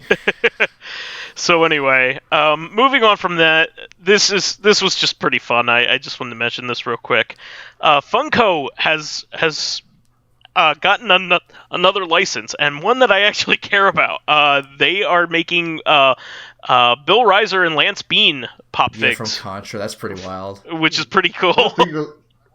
So anyway, moving on from that, this was just pretty fun. I just wanted to mention this real quick. Funko has gotten another license, and one that I actually care about. They are making Bill Reiser and Lance Bean pop
Yeah,
figs,
from Contra. That's pretty wild.
which is pretty cool.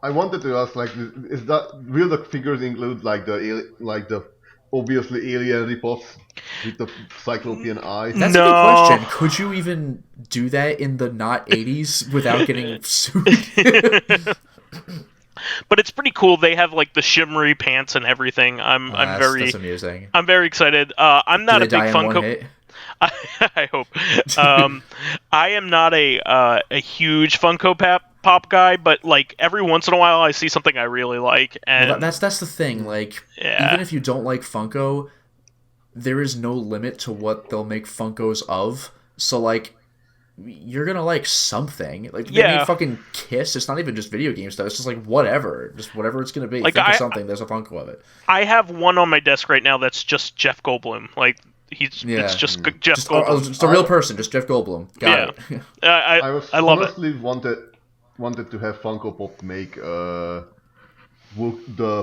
I wanted to ask, like, is that will the figures include like the obviously alien ripoffs with the cyclopean eye?
That's a
No.
good question. Could you even do that in the not 80s without getting sued?
But it's pretty cool. They have like the shimmery pants and everything.
That's amusing.
I'm very excited. I'm not
Do
a
they
big
die in one
Funko.
hit?
I hope. I am not a huge Funko Pop guy, but like every once in a while I see something I really like, and
Well, that's the thing. Like,
Yeah.
even if you don't like Funko, there is no limit to what they'll make Funkos of. So like, you're gonna like something. Like they
Yeah.
made fucking Kiss. It's not even just video game stuff. It's just like whatever, just whatever it's gonna be.
Like,
Think of something. There's a Funko of it.
I have one on my desk right now that's just Jeff Goldblum. Like
Yeah.
it's just Jeff
Just,
Goldblum.
just a real person. Just Jeff Goldblum. Got it.
I love it.
honestly wanted to have Funko Pop make the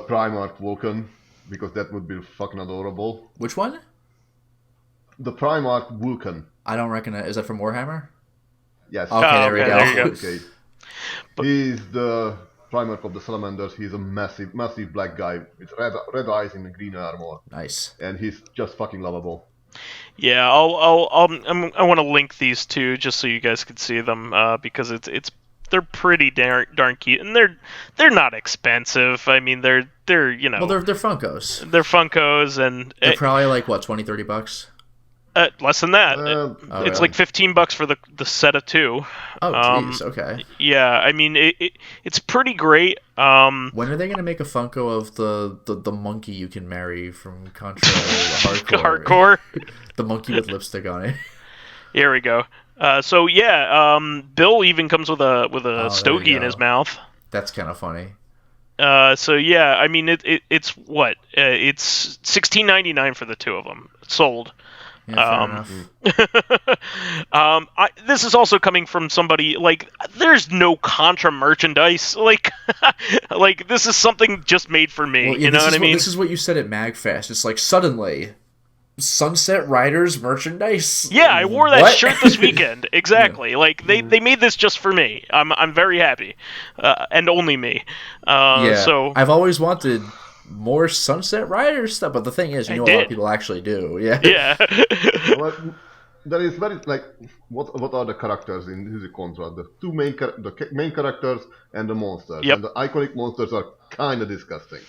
Primarch Vulcan, because that would be fucking adorable.
Which one?
The Primarch Vulcan.
I don't recognize. Is that from Warhammer?
Yes.
Okay, there we
okay,
go.
there you go.
Okay. He's the Primarch of the Salamanders. He's a massive black guy with red eyes and green armor,
Nice.
and he's just fucking lovable.
Yeah, I want to link these two just so you guys can see them because they're pretty darn cute, and they're not expensive. I mean, they're
Well, they're Funkos.
they're Funkos, and
They're probably like what, $20-$30?
less than that.
Oh,
It's
really?
like $15 for the set of two.
Oh, jeez. Okay.
Yeah, I mean it's pretty great.
When are they gonna make a Funko of the monkey you can marry from Contra Hardcore? The monkey with lipstick on it.
Here we go. So yeah, Bill even comes with a
there we
stogie in
go.
his mouth.
That's kind of funny.
So yeah, I mean it's what it's $16.99 for the two of them sold.
Yeah, fair enough.
This is also coming from somebody like there's no Contra merchandise like like this is something just made for me.
Well, yeah,
you know what I mean?
This is what you said at MagFest. It's like suddenly Sunset Riders merchandise.
Yeah, I wore that
What?
shirt this weekend. Exactly. Like they made this just for me. I'm very happy, and only me.
Yeah.
So
I've always wanted more Sunset Riders stuff, but the thing is, a lot
did.
of people actually do. Yeah.
yeah.
Well, there is very like what are the characters in Who's the Contra? The two main main characters and the monsters.
Yep.
And the iconic monsters are kind of disgusting.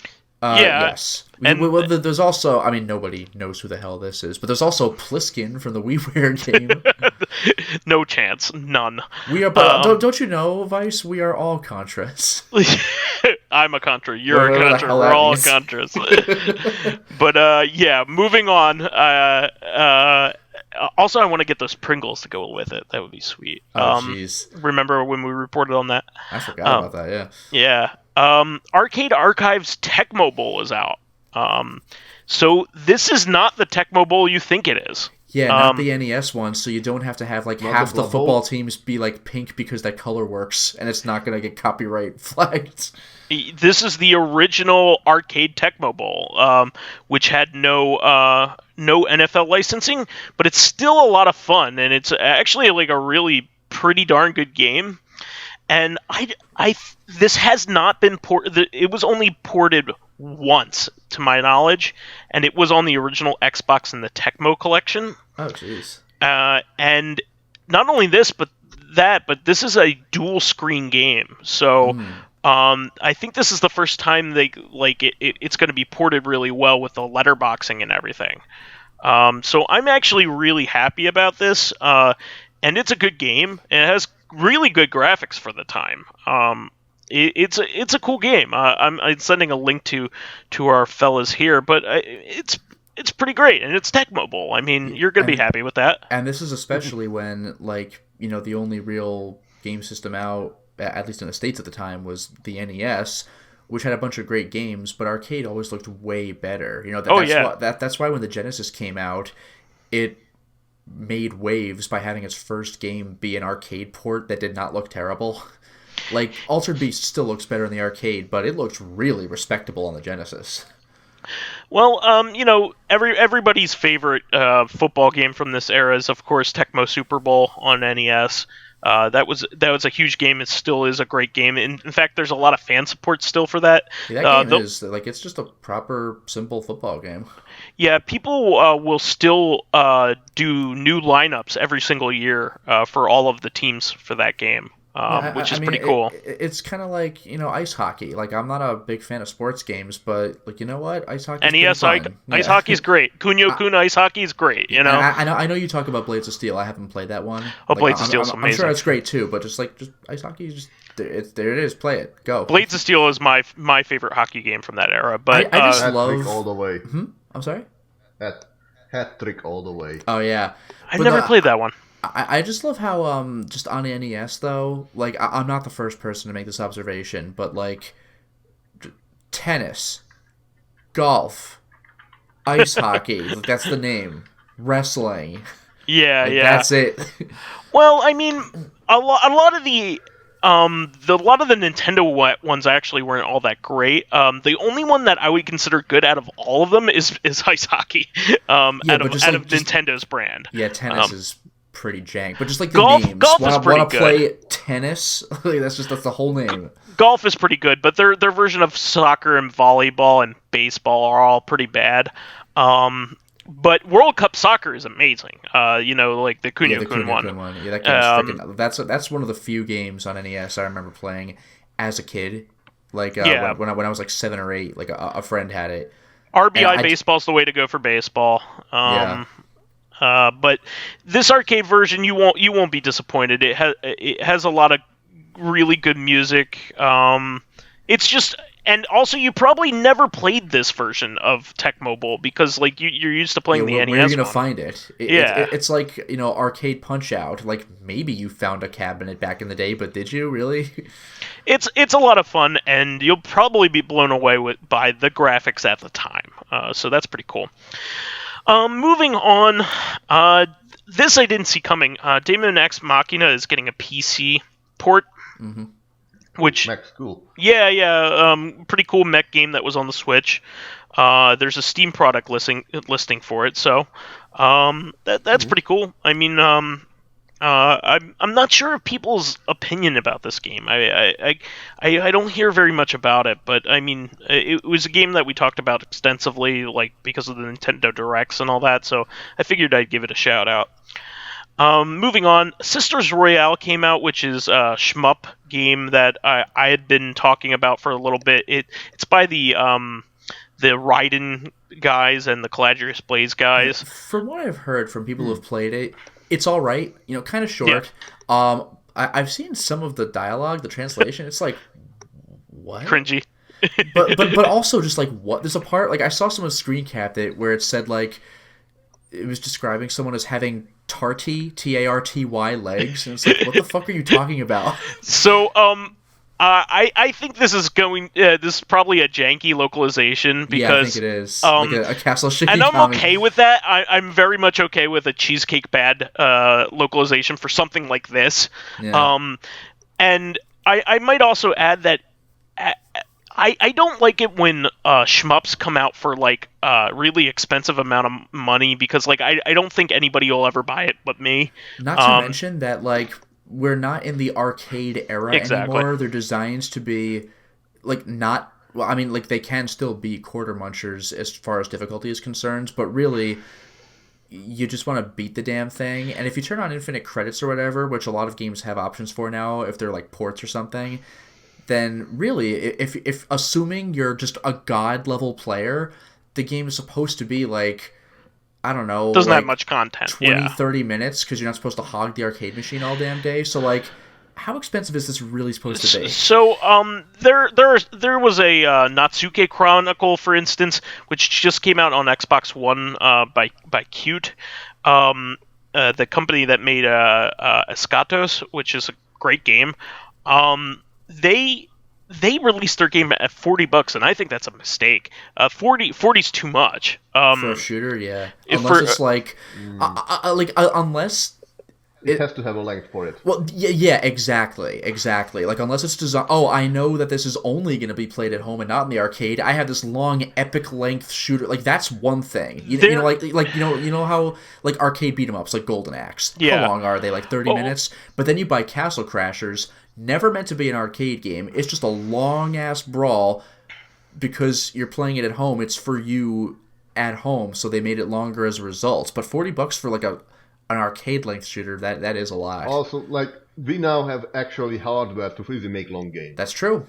Yeah,
Yes.
and-
Well, there's also, I mean, nobody knows who the hell this is, but there's also Pliskin from the WiiWare game.
No chance. None.
We are, but don't you know, Vice? We are all Contras.
I'm a Contra. You're
Whatever
a
the
Contra.
hell
We're
that
all
means.
Contras. But yeah, moving on. Also, I want to get those Pringles to go with it. That would be sweet.
Oh, jeez.
Remember when we reported on that?
I forgot about that, yeah.
Yeah. Arcade Archives Tecmo Bowl is out. So this is not the Tecmo Bowl you think it is.
Yeah, not the NES one, so you don't have to have, like,
Not
half
the
the
Bubble?
football teams be, like, pink because that color works, and it's not going to get copyright flagged.
This is the original arcade Tecmo Bowl, which had no NFL licensing, but it's still a lot of fun, and it's actually like a really pretty darn good game. And this has not been ported. It was only ported once, to my knowledge, and it was on the original Xbox in the Tecmo collection.
Oh, jeez.
And not only this, but this is a dual screen game. So I think this is the first time it's going to be ported really well with the letterboxing and everything. So I'm actually really happy about this, and it's a good game. And it has really good graphics for the time. It's a cool game. I'm sending a link to our fellas here, but it's pretty great, and it's Tecmo Bowl. I mean, you're gonna be happy with that.
And this is especially when, like, you know, the only real game system out, at least in the States at the time, was the NES, which had a bunch of great games, but arcade always looked way better. You know, that's why when the Genesis came out, it made waves by having its first game be an arcade port that did not look terrible. Like, Altered Beast still looks better in the arcade, but it looks really respectable on the Genesis.
Well, everybody's favorite football game from this era is, of course, Tecmo Super Bowl on NES. That was a huge game. It still is a great game. In fact, there's a lot of fan support still for that.
Yeah, that game is like, it's just a proper, simple football game.
Yeah, people will still do new lineups every single year for all of the teams for that game. Which is pretty cool.
It's kind of like, ice hockey. Like, I'm not a big fan of sports games, but, like, you know what? Ice hockey is pretty fun.
Ice hockey's great. Kunio ice hockey is great,
I know you talk about Blades of Steel. I haven't played that one.
Oh, Blades of Steel is amazing.
I'm sure it's great, too, but just ice hockey, there it is. Play it. Go.
Blades of Steel is my favorite hocky game from that era. But
I just love...
Hat-trick all the way.
I'm sorry?
Hat-trick all the way.
Oh, yeah.
I never played that one.
I just love how, just on NES, though, like, I'm not the first person to make this observation, but, like, tennis, golf, ice hockey, that's the name, wrestling.
Yeah,
like,
yeah.
That's it.
Well, I mean, a lot of the Nintendo ones actually weren't all that great. The only one that I would consider good out of all of them is ice hockey. Out of Nintendo's brand.
Yeah, tennis is pretty jank, but just like the
golf
names.
Golf is pretty good.
Play tennis? That's the whole name.
Golf is pretty good, but their version of soccer and volleyball and baseball are all pretty bad. But World Cup Soccer is amazing. Like the Kunio Kun one.
Yeah, that game's freaking. That's one of the few games on NES I remember playing as a kid. Like when I was like 7 or 8, like a friend had it.
RBI baseball's the way to go for baseball. But this arcade version, you won't be disappointed. It has a lot of really good music. It's just, and also you probably never played this version of Tecmo Bowl because like you're used to playing the NES.
Where are you gonna find it?
Yeah,
it's like arcade Punch Out. Like maybe you found a cabinet back in the day, but did you really?
It's a lot of fun, and you'll probably be blown away by the graphics at the time. So that's pretty cool. Moving on, this I didn't see coming. Daemon X Machina is getting a PC port, which
Mech's cool.
Yeah, pretty cool mech game that was on the Switch. There's a Steam product listing for it, so that's pretty cool. I mean, I'm not sure of people's opinion about this game. I don't hear very much about it, but I mean, it was a game that we talked about extensively, like because of the Nintendo Directs and all that. So I figured I'd give it a shout out. Moving on, Sisters Royale came out, which is a shmup game that I had been talking about for a little bit. It's by the Raiden guys and the Caladrius Blaze guys.
From what I've heard from people who've played it, it's all right. Kind of short. Yeah. I've seen some of the dialogue, the translation. It's like, what?
Cringy.
but also just like, what? There's a part, like, I saw someone screen capped it where it said, like, it was describing someone as having tarty, Tarty legs, and it's like, what the fuck are you talking about?
So, I think this is this is probably a janky localization because
I think it is like a castle shaking.
And I'm okay with that. I'm very much okay with a Cheesecake Bad localization for something like this.
Yeah.
And I might also add that I don't like it when shmups come out for like really expensive amount of money because like I don't think anybody will ever buy it but me.
Not to mention that like we're not in the arcade era anymore. They're designed to be like not. Well, I mean, like they can still be quarter munchers as far as difficulty is concerned, but really, you just want to beat the damn thing. And if you turn on infinite credits or whatever, which a lot of games have options for now, if they're like ports or something, then really, if assuming you're just a god level player, the game is supposed to be like, I don't know,
doesn't
like
have much content,
30 minutes, because you're not supposed to hog the arcade machine all damn day. So like, how expensive is this really supposed to be?
So there was a Natsuke Chronicle, for instance, which just came out on Xbox One by Cute, the company that made Escatos, which is a great game. they released their game at $40, and I think that's a mistake. 40's too much.
For a shooter, yeah. Unless it's like, unless
it has to have a length for it.
Well, yeah, exactly. Like, unless it's designed. Oh, I know that this is only going to be played at home and not in the arcade. I have this long, epic length shooter. Like, that's one thing. You know how like arcade beat 'em ups, like Golden Axe.
Yeah.
How long are they? Like 30 minutes. But then you buy Castle Crashers, never meant to be an arcade game. It's just a long ass brawl because you're playing it at home. It's for you at home, so they made it longer as a result. But $40 for like an arcade length shooter, that is a lot.
Also, like, we now have actually hardware to really make long games.
That's true.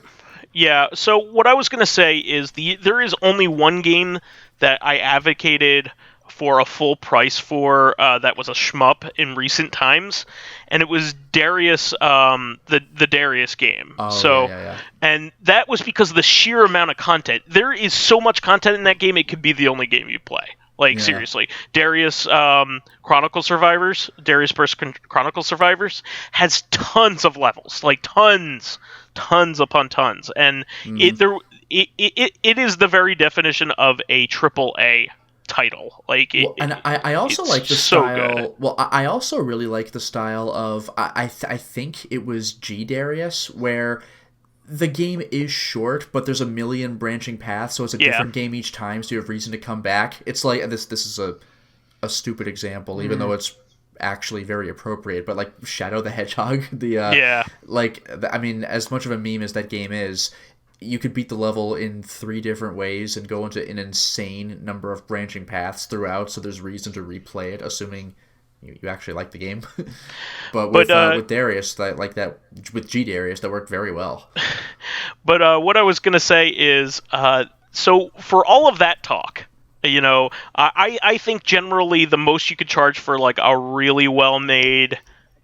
Yeah, so what I was going to say is there is only one game that I advocated for a full price for that was a shmup in recent times, and it was Darius, the Darius game.
Oh, yeah.
And that was because of the sheer amount of content. There is so much content in that game, it could be the only game you play. Like, seriously. Darius Chronicle Survivors, Darius Burst Chronicle Survivors has tons of levels. Like, tons upon tons. And it is the very definition of a AAA title. Like,
I also like the style. So well, I also really like the style of, I think it was G Darius, where the game is short, but there's a million branching paths, so it's a different game each time, so you have reason to come back. It's like, this is a stupid example, even though it's actually very appropriate, but like Shadow the Hedgehog, I mean, as much of a meme as that game is, you could beat the level in 3 different ways and go into an insane number of branching paths throughout, so there's reason to replay it, assuming you actually like the game. But with Darius, with G Darius, that worked very well.
But what I was going to say is, so for all of that talk, I think generally the most you could charge for like a really well-made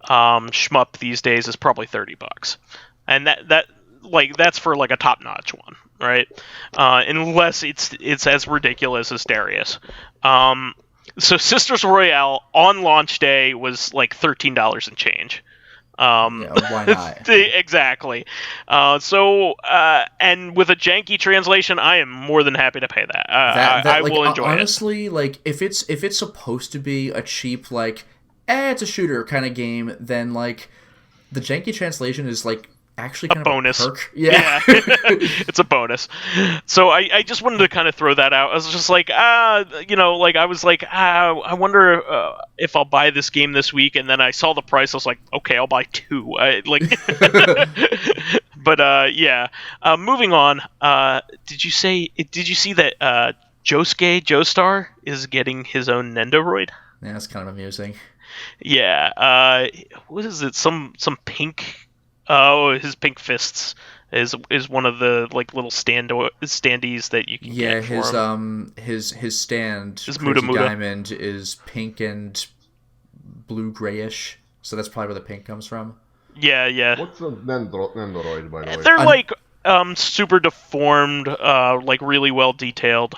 shmup these days is probably $30, and that's for like a top-notch one, right? Unless it's as ridiculous as Darius. So Sisters Royale on launch day was like $13 and change.
Why not?
Exactly. And with a janky translation, I am more than happy to pay that. I will enjoy
honestly, it. Like, if it's supposed to be a cheap, like, it's a shooter kind of game, then like the janky translation is like actually kind
a bonus.
Of a perk. Yeah.
It's a bonus. So I just wanted to kind of throw that out. I was just like, I wonder if I'll buy this game this week, and then I saw the price. I was like, okay, I'll buy 2. But yeah. Moving on. Did you see that Josuke Joestar is getting his own Nendoroid?
Yeah, that's kind of amusing.
Yeah. What is it? Some pink. Oh, his pink fists is one of the like little standees that you can get for him.
His stand,
his
Crazy
Muda
Diamond, is pink and blue grayish, so that's probably where the pink comes from.
Yeah.
What's a Nendoroid, by the way?
They're like super deformed, like really well detailed.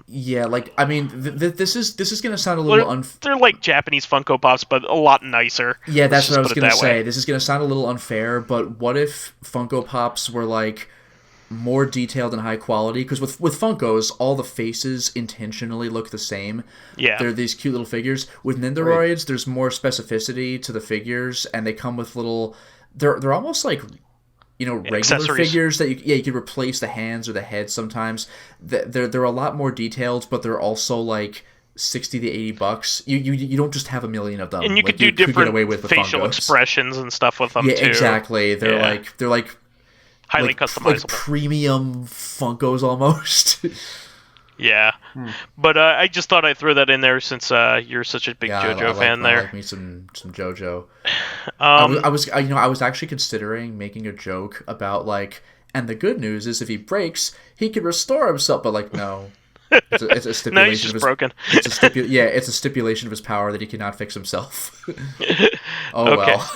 Yeah, like, I mean, this is gonna sound a little
they're like Japanese Funko Pops, but a lot nicer.
Yeah, that's what I was gonna say. This is gonna sound a little unfair, but what if Funko Pops were like more detailed and high quality? Because with Funkos, all the faces intentionally look the same.
Yeah,
they're these cute little figures. With Nendoroids, there's more specificity to the figures, and they come with little. They're almost like, regular figures that you could replace the hands or the head sometimes. They're a lot more detailed, but they're also like $60 to $80. You don't just have a million of them.
And you could do different facial expressions and stuff with them too.
Yeah, exactly. They're like
highly customizable,
like premium Funkos almost.
Yeah, but I just thought I'd throw that in there since you're such a big JoJo fan.
I like me some JoJo. I was actually considering making a joke about like, and the good news is if he breaks, he can restore himself. But like, no, it's a stipulation.
No, he's just broken.
It's a stipulation of his power that he cannot fix himself. Oh well.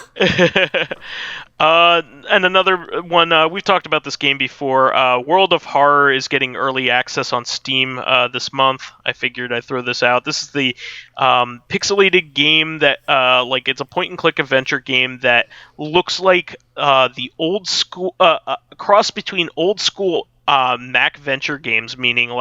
And another one, we've talked about this game before. World of Horror is getting early access on Steam this month. I figured I'd throw this out. This is the pixelated game that, it's a point-and-click adventure game that looks like the old school, cross between old school Mac Venture games, meaning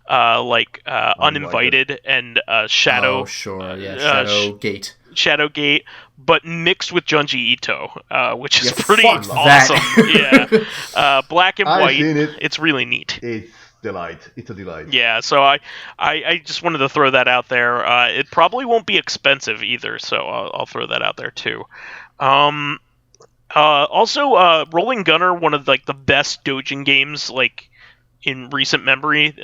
Uninvited and Shadow.
Oh, sure, yeah, Shadow Gate.
Shadowgate, but mixed with Junji Ito, which is
Yeah,
pretty
fuck
awesome.
that.
Yeah, black and
I've
white.
seen it.
It's really neat.
It's delight. It's a delight.
Yeah, so I just wanted to throw that out there. It probably won't be expensive either, so I'll throw that out there too. Also, Rolling Gunner, one of the best Dojin games in recent memory,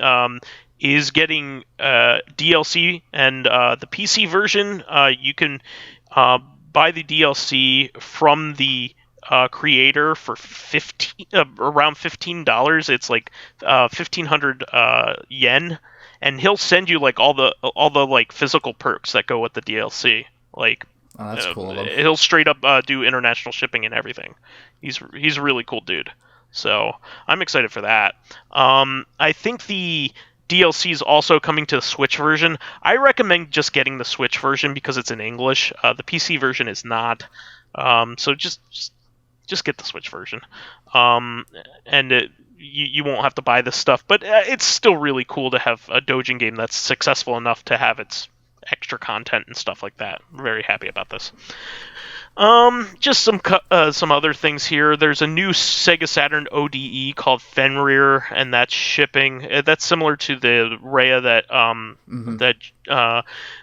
is getting DLC, and the PC version, you can buy the DLC from the creator for around $15. It's 1,500 yen, and he'll send you all the physical perks that go with the DLC.
Oh, that's cool.
He'll straight up do international shipping and everything. He's a really cool dude. So I'm excited for that. I think the DLC is also coming to the Switch version. I recommend just getting the Switch version because it's in English. The PC version is not. So just get the Switch version. You won't have to buy this stuff, but it's still really cool to have a Dojin game that's successful enough to have its extra content and stuff like that. I'm very happy about this. Just some other things here. There's a new Sega Saturn ODE called Fenrir, and that's shipping. That's similar to the Rhea that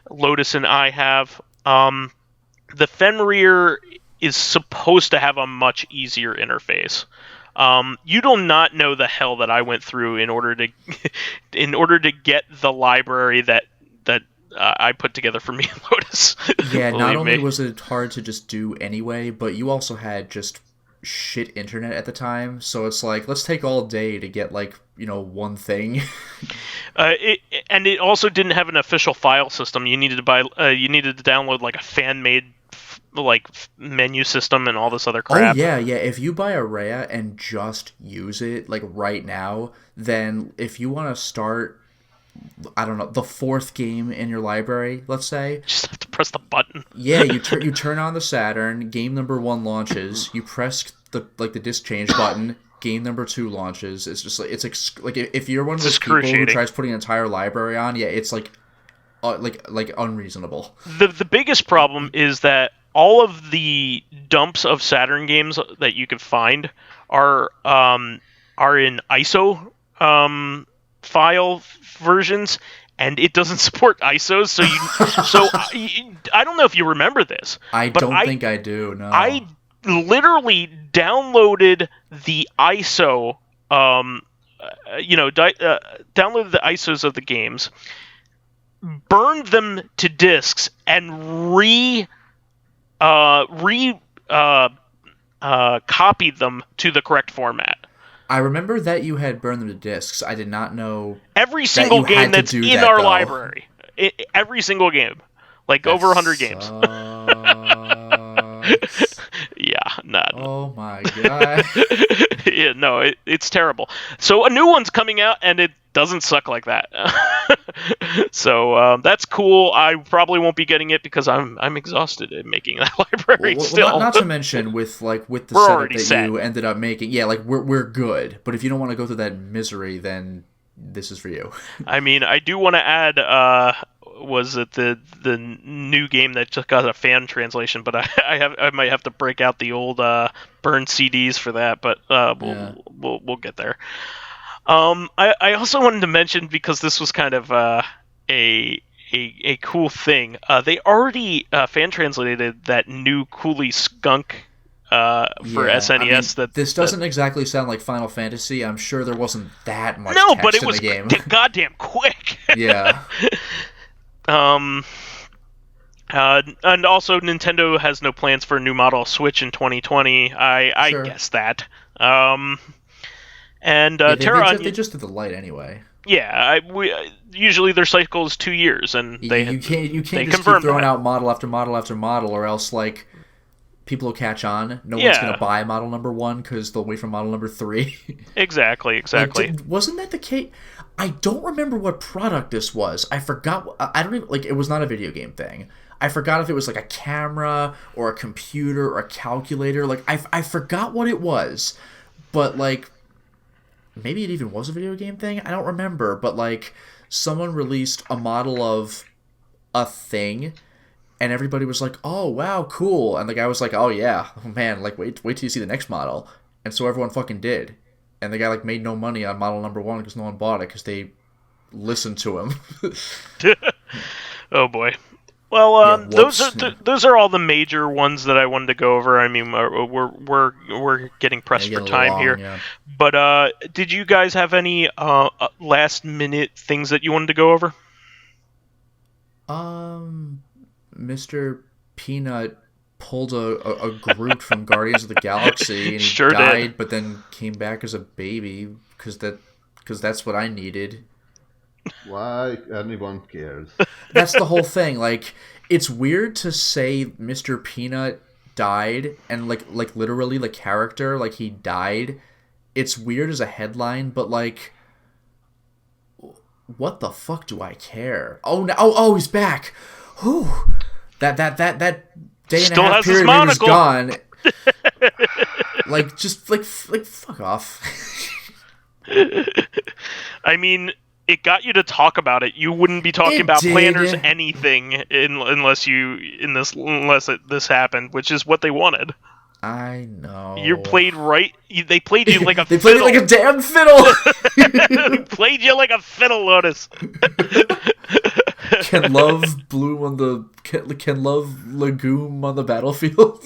Lotus and I have. The Fenrir is supposed to have a much easier interface. You do not know the hell that I went through in order to get the library that I put together for me and Lotus.
Yeah, not only was it hard to just do anyway, but you also had just shit internet at the time, so it's let's take all day to get one thing.
It also didn't have an official file system. You needed to download a fan-made menu system and all this other crap.
Oh yeah. If you buy a Rhea and just use it right now, then if you want to start, I don't know, the fourth game in your library, let's say,
just have to press the button.
Yeah, you turn on the Saturn, game number 1 launches, you press the disc change button, game number 2 launches. It's just if you're one of those people who tries putting an entire library on, yeah, it's unreasonable.
The biggest problem is that all of the dumps of Saturn games that you can find are in ISO file versions, and it doesn't support ISOs. So I don't know if you remember this.
I don't think I do. No.
I literally downloaded the ISO. Downloaded the ISOs of the games, burned them to disks, and copied them to the correct format.
I remember that you had burned them to discs. I did not know
every single game that's in our library. Every single game, over 100 games. Yeah, not.
Oh my god.
Yeah, no, it's terrible. So a new one's coming out, and it doesn't suck like that. So that's cool. I probably won't be getting it because I'm exhausted in making that library still.
Not to mention with the setup that you ended up making. Yeah, we're good. But if you don't want to go through that misery, then this is for you.
I mean, I do want to add. Was it the new game that just got a fan translation? But I might have to break out the old burned CDs for that. But we'll get there. I also wanted to mention, because this was kind of a cool thing. They already fan translated that new Cooly Skunk for SNES.
I mean, this doesn't exactly sound like Final Fantasy. I'm sure there wasn't that much
text
in
but it was
the game.
Goddamn quick.
Yeah.
And also Nintendo has no plans for a new model of Switch in 2020. I guess that. And Terra,
they just did the light anyway.
Yeah, usually their cycle is 2 years, and
you can't just keep throwing out model after model after model, or else people will catch on. No one's
Yeah.
going to buy model number 1 because they'll wait for model number 3.
Exactly.
Wasn't that the case? I don't remember what product this was. I forgot. I don't even, like, it was not a video game thing. I forgot if it was like a camera or a computer or a calculator. Like, I forgot what it was. But, like, maybe it even was a video game thing? I don't remember. But, like, someone released a model of a thing, and everybody was like, oh, wow, cool. And the guy was like, oh, yeah, oh, man, like, wait till you see the next model. And so everyone fucking did. And the guy, like, made no money on model number 1 because no one bought it because they listened to him.
Oh, boy. Well, those are all the major ones that I wanted to go over. I mean, we're getting pressed for time here.
Yeah.
But did you guys have any last-minute things that you wanted to go over?
Mr. Peanut pulled a Groot from Guardians of the Galaxy, and he
Sure
died,
did.
but then came back as a baby because that's what I needed.
Why anyone cares?
That's the whole thing. Like, it's weird to say Mr. Peanut died, and like literally the character, like, he died. It's weird as a headline, but like, what the fuck do I care? Oh no! Oh, he's back. Whew. That day and
Still
a half
has his
period when he was
monocle.
gone. Like, just like fuck off.
I mean, it got you to talk about it. You wouldn't be talking
It
about
did.
planners anything unless this happened, which is what they wanted.
I know.
You played right. They played you like a
They played
fiddle.
it like a damn fiddle.
They played you like a fiddle, Lotus.
Can love bloom on the can love legume on the battlefield?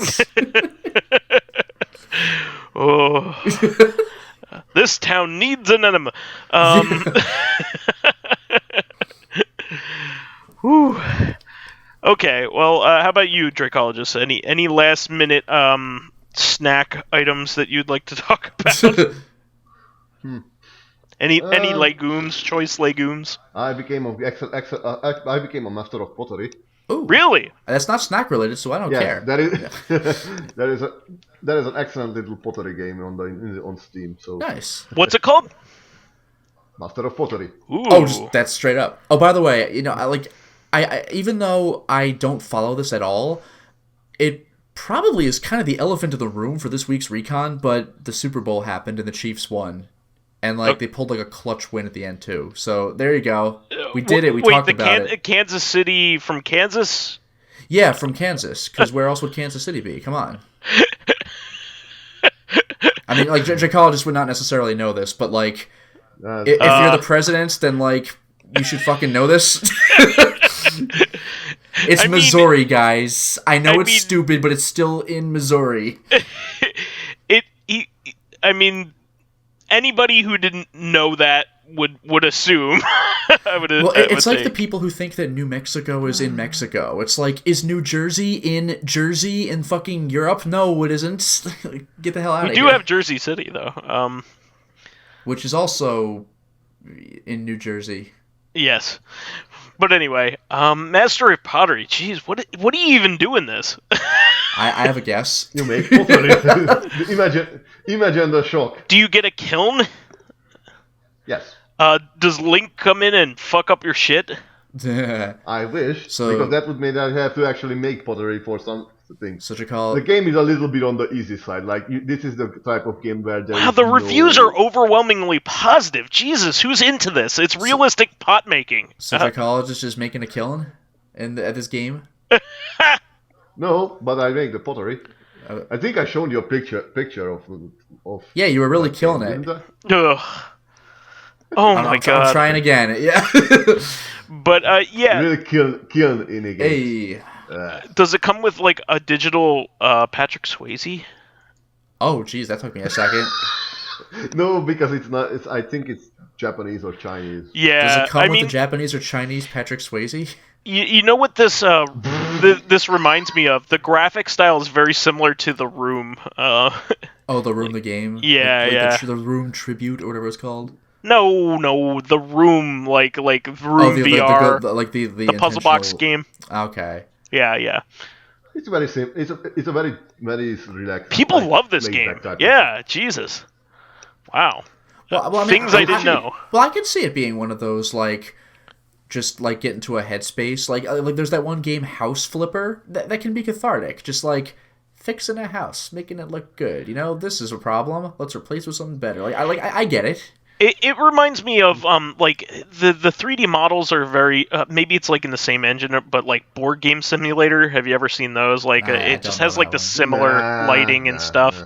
Oh, this town needs an enema. Whew. Okay, well, how about you, Dracologist? Any last minute snack items that you'd like to talk about? Any legumes, choice legumes?
I became a master of pottery.
Ooh,
Really?
that's not snack related, so I don't
Yes,
care.
that is that is an excellent little pottery game on Steam. So
Nice.
What's it called?
Master of Pottery.
Ooh.
Oh, that's straight up. Oh, by the way, you know, I even though I don't follow this at all, it probably is kind of the elephant in the room for this week's recon. But the Super Bowl happened and the Chiefs won, and like they pulled like a clutch win at the end too. So there you go. We did it. We talked about it.
Kansas City from Kansas?
Yeah, from Kansas. Because where else would Kansas City be? Come on. I mean, like, Dracologist would not necessarily know this, but like, if you're the president, then like, you should fucking know this. It's Missouri, guys. I know it's stupid, but it's still in Missouri.
I mean, anybody who didn't know that would assume.
It's like the people who think that New Mexico is in Mexico. It's like, is New Jersey in Jersey in fucking Europe? No, it isn't. Get the hell out of here.
We do have Jersey City, though.
Which is also in New Jersey.
Yes. But anyway, Master of Pottery. Jeez, what do you even do in this?
I have a guess.
You make pottery. Imagine the shock.
Do you get a kiln?
Yes.
Does Link come in and fuck up your shit?
I wish,
So-
because that would mean I have to actually make pottery for some things.
So you call
The game is a little bit on the easy side. Like, this is the type of game where there
Wow,
is
the
no-
reviews are overwhelmingly positive. Jesus, who's into this? It's realistic pot making.
So Dracologist is making a kiln at this game?
No, but I make the pottery. I think I showed you a picture of.
Yeah, you were really
that
killing
game,
it.
didn't
Ugh. Oh my
I'm
god.
trying again. Yeah.
But
I?
yeah,
Really kill in a game.
Hey.
does it come with like a digital Patrick Swayze?
Oh, geez, that took me a second.
No, because it's not. I think it's Japanese or Chinese.
Yeah,
Does it come
I
with
mean,
the Japanese or Chinese Patrick Swayze?
you know what this this reminds me of? The graphic style is very similar to The Room.
Oh, The Room, the game?
Yeah,
like
yeah.
The Room Tribute or whatever it's called?
No, The Room, like Room VR,
the
the puzzle box
intentional-
game.
Okay.
Yeah.
It's very simple. It's a very relaxed.
People
like,
love this
laid
game.
back type of
Yeah, Jesus. Wow.
Well, I mean,
Things I didn't know.
Well, I can see it being one of those like, just like get into a headspace. Like there's that one game, House Flipper, that can be cathartic. Just like fixing a house, making it look good. You know, this is a problem. Let's replace it with something better. I get it.
It reminds me of like the 3D models are very maybe it's like in the same engine, but like Board Game Simulator. Have you ever seen those? Like it just has like the similar lighting and stuff.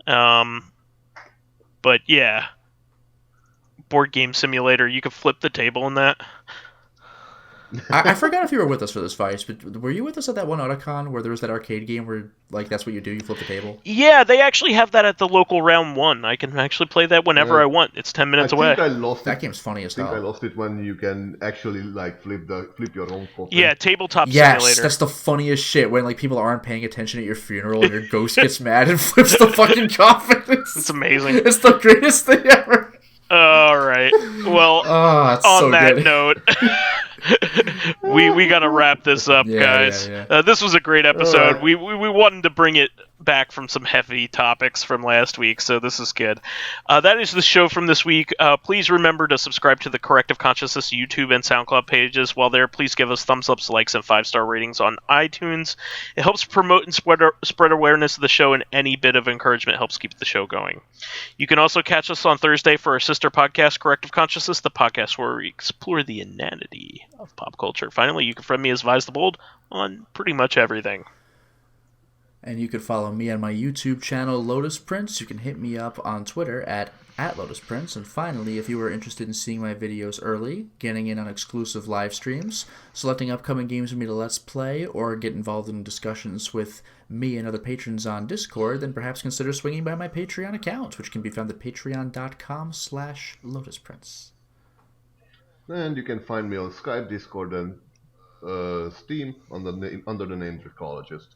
But yeah, Board Game Simulator. You can flip the table in that.
I forgot if you were with us for this, Vice, but were you with us at that one Otakon where there was that arcade game where, like, that's what you do, you flip the table?
Yeah, they actually have that at the local Round 1. I can actually play that whenever I want. It's 10 minutes away.
That game's funny as hell.
I lost it when you can actually, like, flip your own coffin.
Yeah, tabletop simulator.
Yes, that's the funniest shit, when, like, people aren't paying attention at your funeral and your ghost gets mad and flips the fucking coffin.
It's amazing.
It's the greatest thing ever.
All right. Well, on that note... we gotta wrap this up, guys. Yeah. This was a great episode. Right. We wanted to bring it back from some heavy topics from last week, so this is good. That is the show from this week. Please remember to subscribe to the Corrective Consciousness YouTube and SoundCloud pages. While there, please give us thumbs ups, likes, and 5-star ratings on iTunes. It helps promote and spread awareness of the show, and any bit of encouragement helps keep the show going. You can also catch us on Thursday for our sister podcast, Corrective Consciousness, the podcast where we explore the inanity of pop culture. Finally, you can friend me as vysethebold on pretty much everything.
And you can follow me on my YouTube channel, Lotus Prince. You can hit me up on Twitter at Lotus Prince. And finally, if you are interested in seeing my videos early, getting in on exclusive live streams, selecting upcoming games for me to Let's Play, or get involved in discussions with me and other patrons on Discord, then perhaps consider swinging by my Patreon account, which can be found at patreon.com/LotusPrince.
And you can find me on Skype, Discord, and Steam under the name Dracologist.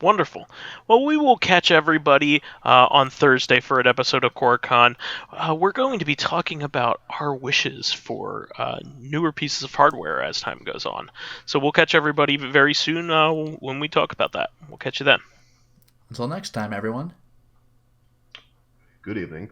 Wonderful. Well, we will catch everybody on Thursday for an episode of CoreCon. We're going to be talking about our wishes for newer pieces of hardware as time goes on. So we'll catch everybody very soon when we talk about that. We'll catch you then.
Until next time, everyone.
Good evening.